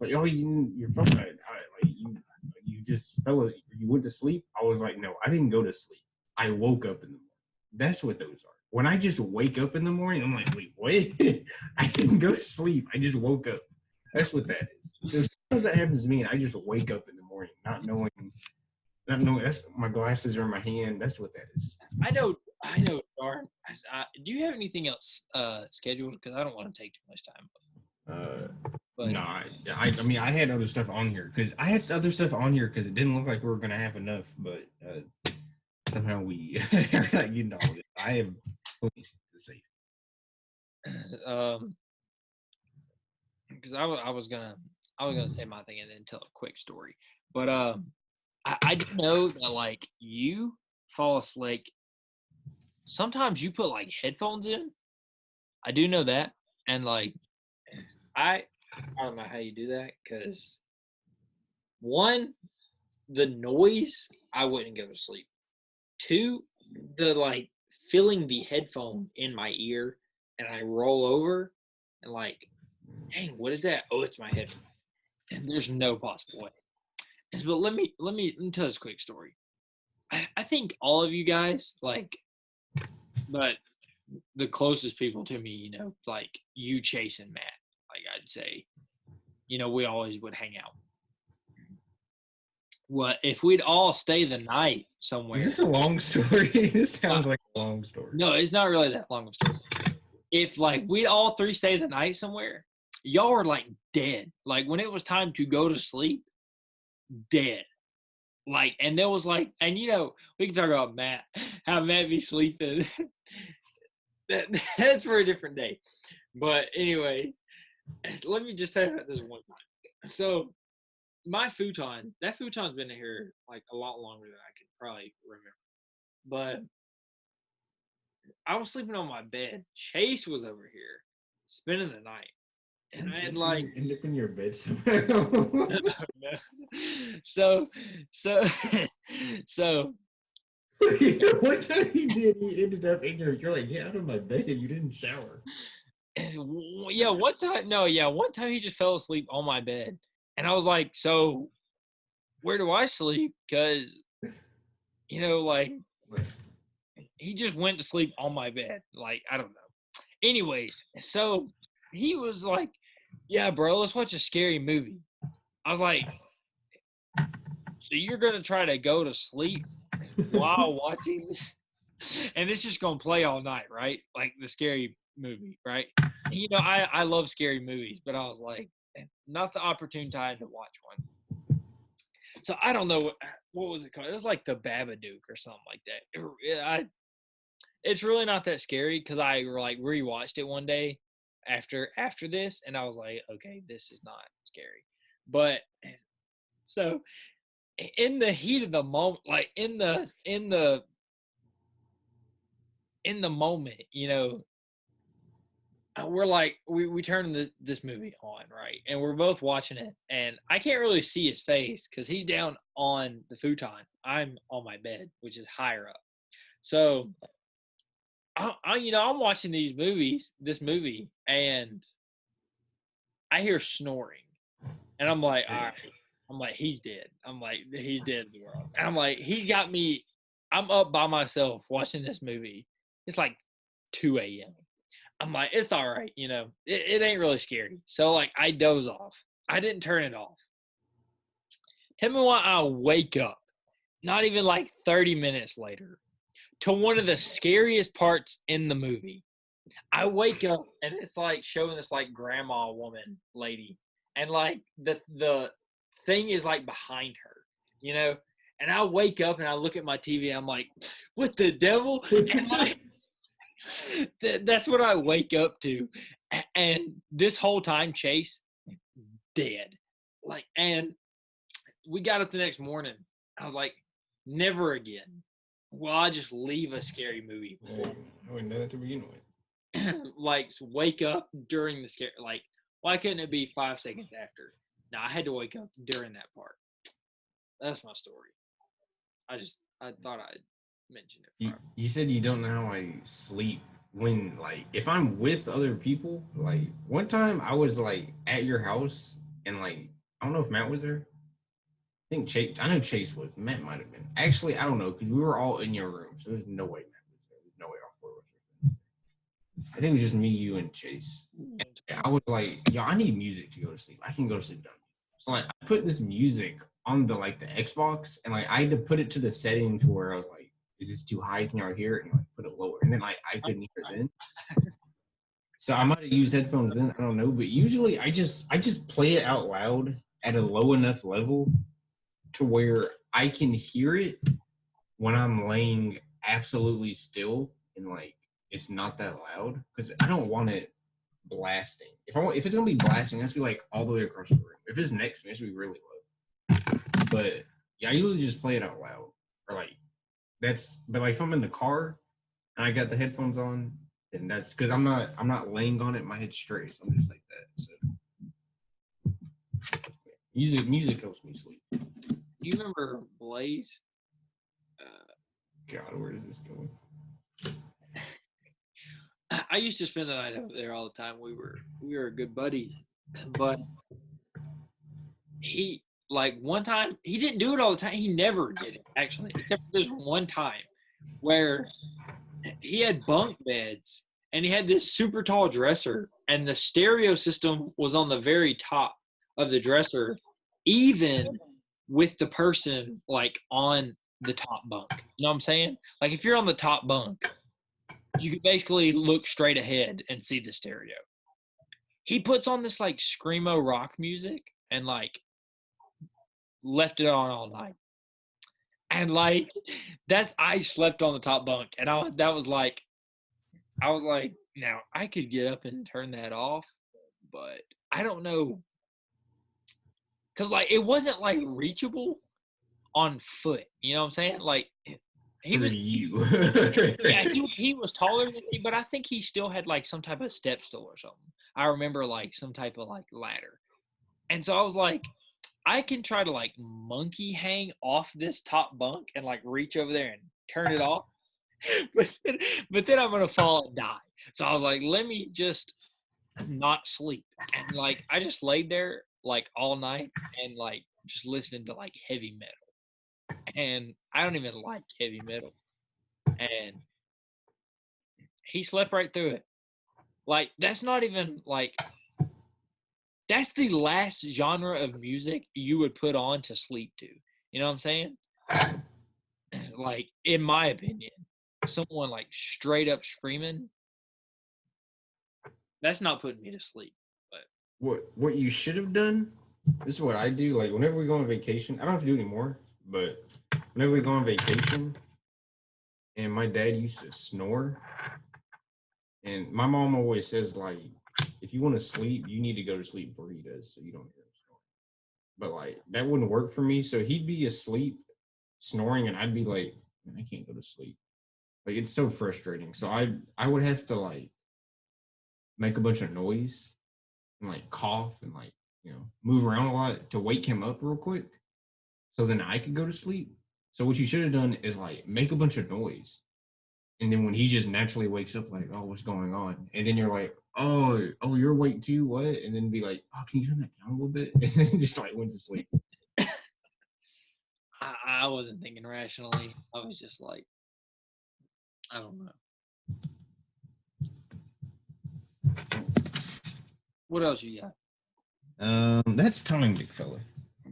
Like, oh, your phone died. Like you just you went to sleep. I was like, no, I didn't go to sleep. I woke up in the morning. That's what those are. When I just wake up in the morning, I'm like, wait, what? I didn't go to sleep. I just woke up. That's what that is. Sometimes that happens to me, and I just wake up in the morning, not knowing. That's my glasses are in my hand. That's what that is. I know. Darn. Do you have anything else scheduled? Because I don't want to take too much time. But no, I mean I had other stuff on here because it didn't look like we were gonna have enough, but somehow we like I have plenty to say. Because I was gonna say my thing and then tell a quick story, but I do know that like you fall asleep. Sometimes you put like headphones in. I do know that, and like I don't know how you do that because one, the noise, I wouldn't go to sleep. Two, the like feeling the headphone in my ear and I roll over and like, dang, what is that? Oh, it's my headphone. And there's no possible way. But let me tell this quick story. I think all of you guys but the closest people to me, like you, Chase, and Matt, like I'd say, we always would hang out. What if we'd all stay the night somewhere? Is this a long story? This sounds like a long story. No, it's not really that long of a story. If like we'd all three stay the night somewhere, y'all were like dead. Like when it was time to go to sleep, dead. Like, and there was like, and we can talk about Matt, how Matt be sleeping. That's for a different day. But anyways, let me just tell you about this one time. So my futon, that futon's been here like a lot longer than I could probably remember. But I was sleeping on my bed. Chase was over here spending the night. And I had like end up in your bed somewhere. So One time he ended up in you're like, get out of my bed, you didn't shower. One time he just fell asleep on my bed. And I was like, so where do I sleep? Because, like, he just went to sleep on my bed. Like, I don't know. Anyways, so he was like, yeah, bro, let's watch a scary movie. I was like, so you're going to try to go to sleep while watching this? And it's just going to play all night, right? Like the scary movie, right? And, I love scary movies, but I was like, not the opportune time to watch one. So I don't know what was it called. It was like the Babadook or something like that. It's really not that scary because I like rewatched it one day after this, and I was like, okay, this is not scary. But so in the heat of the moment, like in the moment, we're like we turn this movie on, right? And we're both watching it, and I can't really see his face because he's down on the futon. I'm on my bed, which is higher up. So I'm watching this movie, and I hear snoring, and I'm like, all right. I'm like, he's dead. I'm like, he's dead in the world. And I'm like, he's got me. I'm up by myself watching this movie. It's like 2 a.m. I'm like, it's all right, it ain't really scary. So like I doze off. I didn't turn it off. Tell me why I wake up, not even like 30 minutes later, to one of the scariest parts in the movie. I wake up and it's like showing this like grandma woman lady. And like the thing is like behind her, and I wake up and I look at my TV and I'm like, what the devil? And like, that's what I wake up to. And this whole time, Chase, dead. Like, and we got up the next morning. I was like, never again will I just leave a scary movie. I wouldn't know that to begin with. Like, wake up during the scare. Like, why couldn't it be 5 seconds after? No, I had to wake up during that part. That's my story. I thought I'd mention it. You said you don't know how I sleep when, like, if I'm with other people. Like, one time I was, like, at your house, and, like, I don't know if Matt was there. I know Chase was. Matt might have been. Actually, I don't know, because we were all in your room, so there's no way Matt was there. There's no way all four of us were there. I think it was just me, you, and Chase. And I was like, yo, I need music to go to sleep. I can go to sleep done. So, like, I put this music on the Xbox, and, like, I had to put it to the setting to where I was like, is this too high? Can y'all hear it? And, like, put it lower. And then, like, I couldn't hear it then. So I might have used headphones then. I don't know. But usually I just play it out loud at a low enough level to where I can hear it when I'm laying absolutely still and, like, it's not that loud. Because I don't want it blasting. If it's gonna be blasting, it has to be like all the way across the room. If it's next to me, it has to be really low. But yeah, I usually just play it out loud. Or like but like if I'm in the car and I got the headphones on, then that's because I'm not laying on it, my head's straight. So I'm just like that. So music helps me sleep. Do you remember Blaze? God, where is this going? I used to spend the night over there all the time. We were good buddies, but he like one time he didn't do it all the time. He never did it actually, except for this one time where he had bunk beds and he had this super tall dresser and the stereo system was on the very top of the dresser, even with the person like on the top bunk. You know what I'm saying? Like if you're on the top bunk, you can basically look straight ahead and see the stereo. He puts on this like screamo rock music and like left it on all night. And like I slept on the top bunk and I was like now I could get up and turn that off, but I don't know. Cause like it wasn't like reachable on foot. You know what I'm saying? Like he For was you. yeah, he was taller than me, but I think he still had like some type of step stool or something. I remember like some type of like ladder. And so I was like, I can try to like monkey hang off this top bunk and like reach over there and turn it off. but then I'm gonna fall and die. So I was like, let me just not sleep. And like I just laid there like all night and like just listening to like heavy metal. And I don't even like heavy metal. And he slept right through it. Like that's not even like that's the last genre of music you would put on to sleep to. You know what I'm saying? Like, in my opinion, someone like straight up screaming, that's not putting me to sleep. But What you should have done, this is what I do, like whenever we go on vacation, I don't have to do it anymore, but whenever we go on vacation and my dad used to snore, and my mom always says like, if you want to sleep, you need to go to sleep before he does, so you don't hear him snore. But like that wouldn't work for me. So he'd be asleep, snoring, and I'd be like, man, I can't go to sleep. Like it's so frustrating. So I would have to like make a bunch of noise and like cough and like move around a lot to wake him up real quick, so then I could go to sleep. So what you should have done is like make a bunch of noise, and then when he just naturally wakes up, like, oh, what's going on? And then you're like, oh, you're awake too, what? And then be like, oh, can you turn that down a little bit? And then just like went to sleep. I wasn't thinking rationally. I was just like, I don't know. What else you got? That's time, big fella.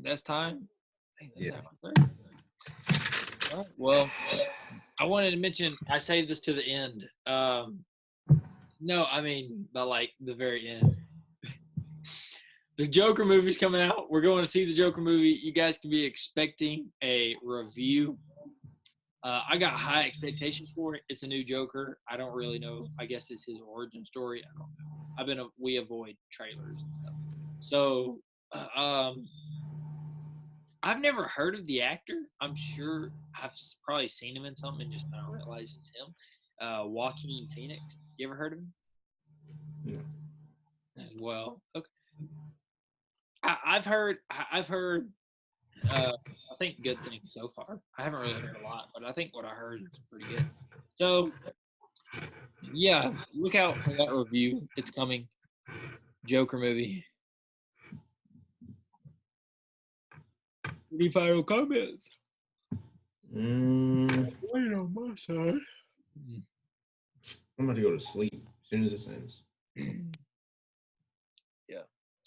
That's time? I think that's Yeah. right. All right, well, I wanted to mention, I saved this to the end. No, I mean, by like the very end. The Joker movie's coming out. We're going to see the Joker movie. You guys can be expecting a review. I got high expectations for it. It's a new Joker. I don't really know. I guess it's his origin story. I don't know. We avoid trailers and stuff. So, I've never heard of the actor. I'm sure I've probably seen him in something and just not realized it's him. Joaquin Phoenix. You ever heard of him? No. As well. Okay. I've heard. I think good things so far. I haven't really heard a lot, but I think what I heard is pretty good. So, yeah, look out for that review. It's coming. Joker movie. Any final comments? Wait on my side. I'm about to go to sleep as soon as this ends. Yeah,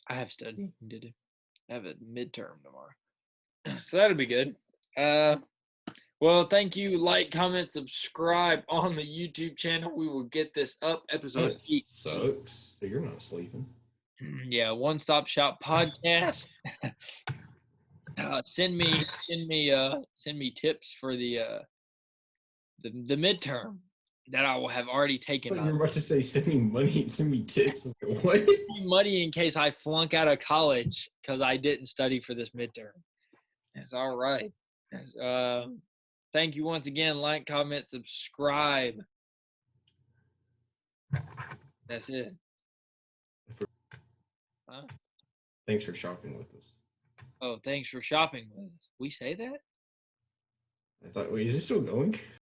I have studying to do. I have a midterm tomorrow. So that'll be good. Well, thank you. Like, comment, subscribe on the YouTube channel. We will get this up. Episode 8. Sucks. So you're not sleeping. Yeah, One Stop Shop podcast. Send me tips for the midterm that I will have already taken. You're about to say send me money and send me tips. What? Money in case I flunk out of college because I didn't study for this midterm. It's all right. Thank you once again. Like, comment, subscribe. That's it. Huh? Thanks for shopping with us. Oh, thanks for shopping with us. We say that? I thought, wait, is this still going?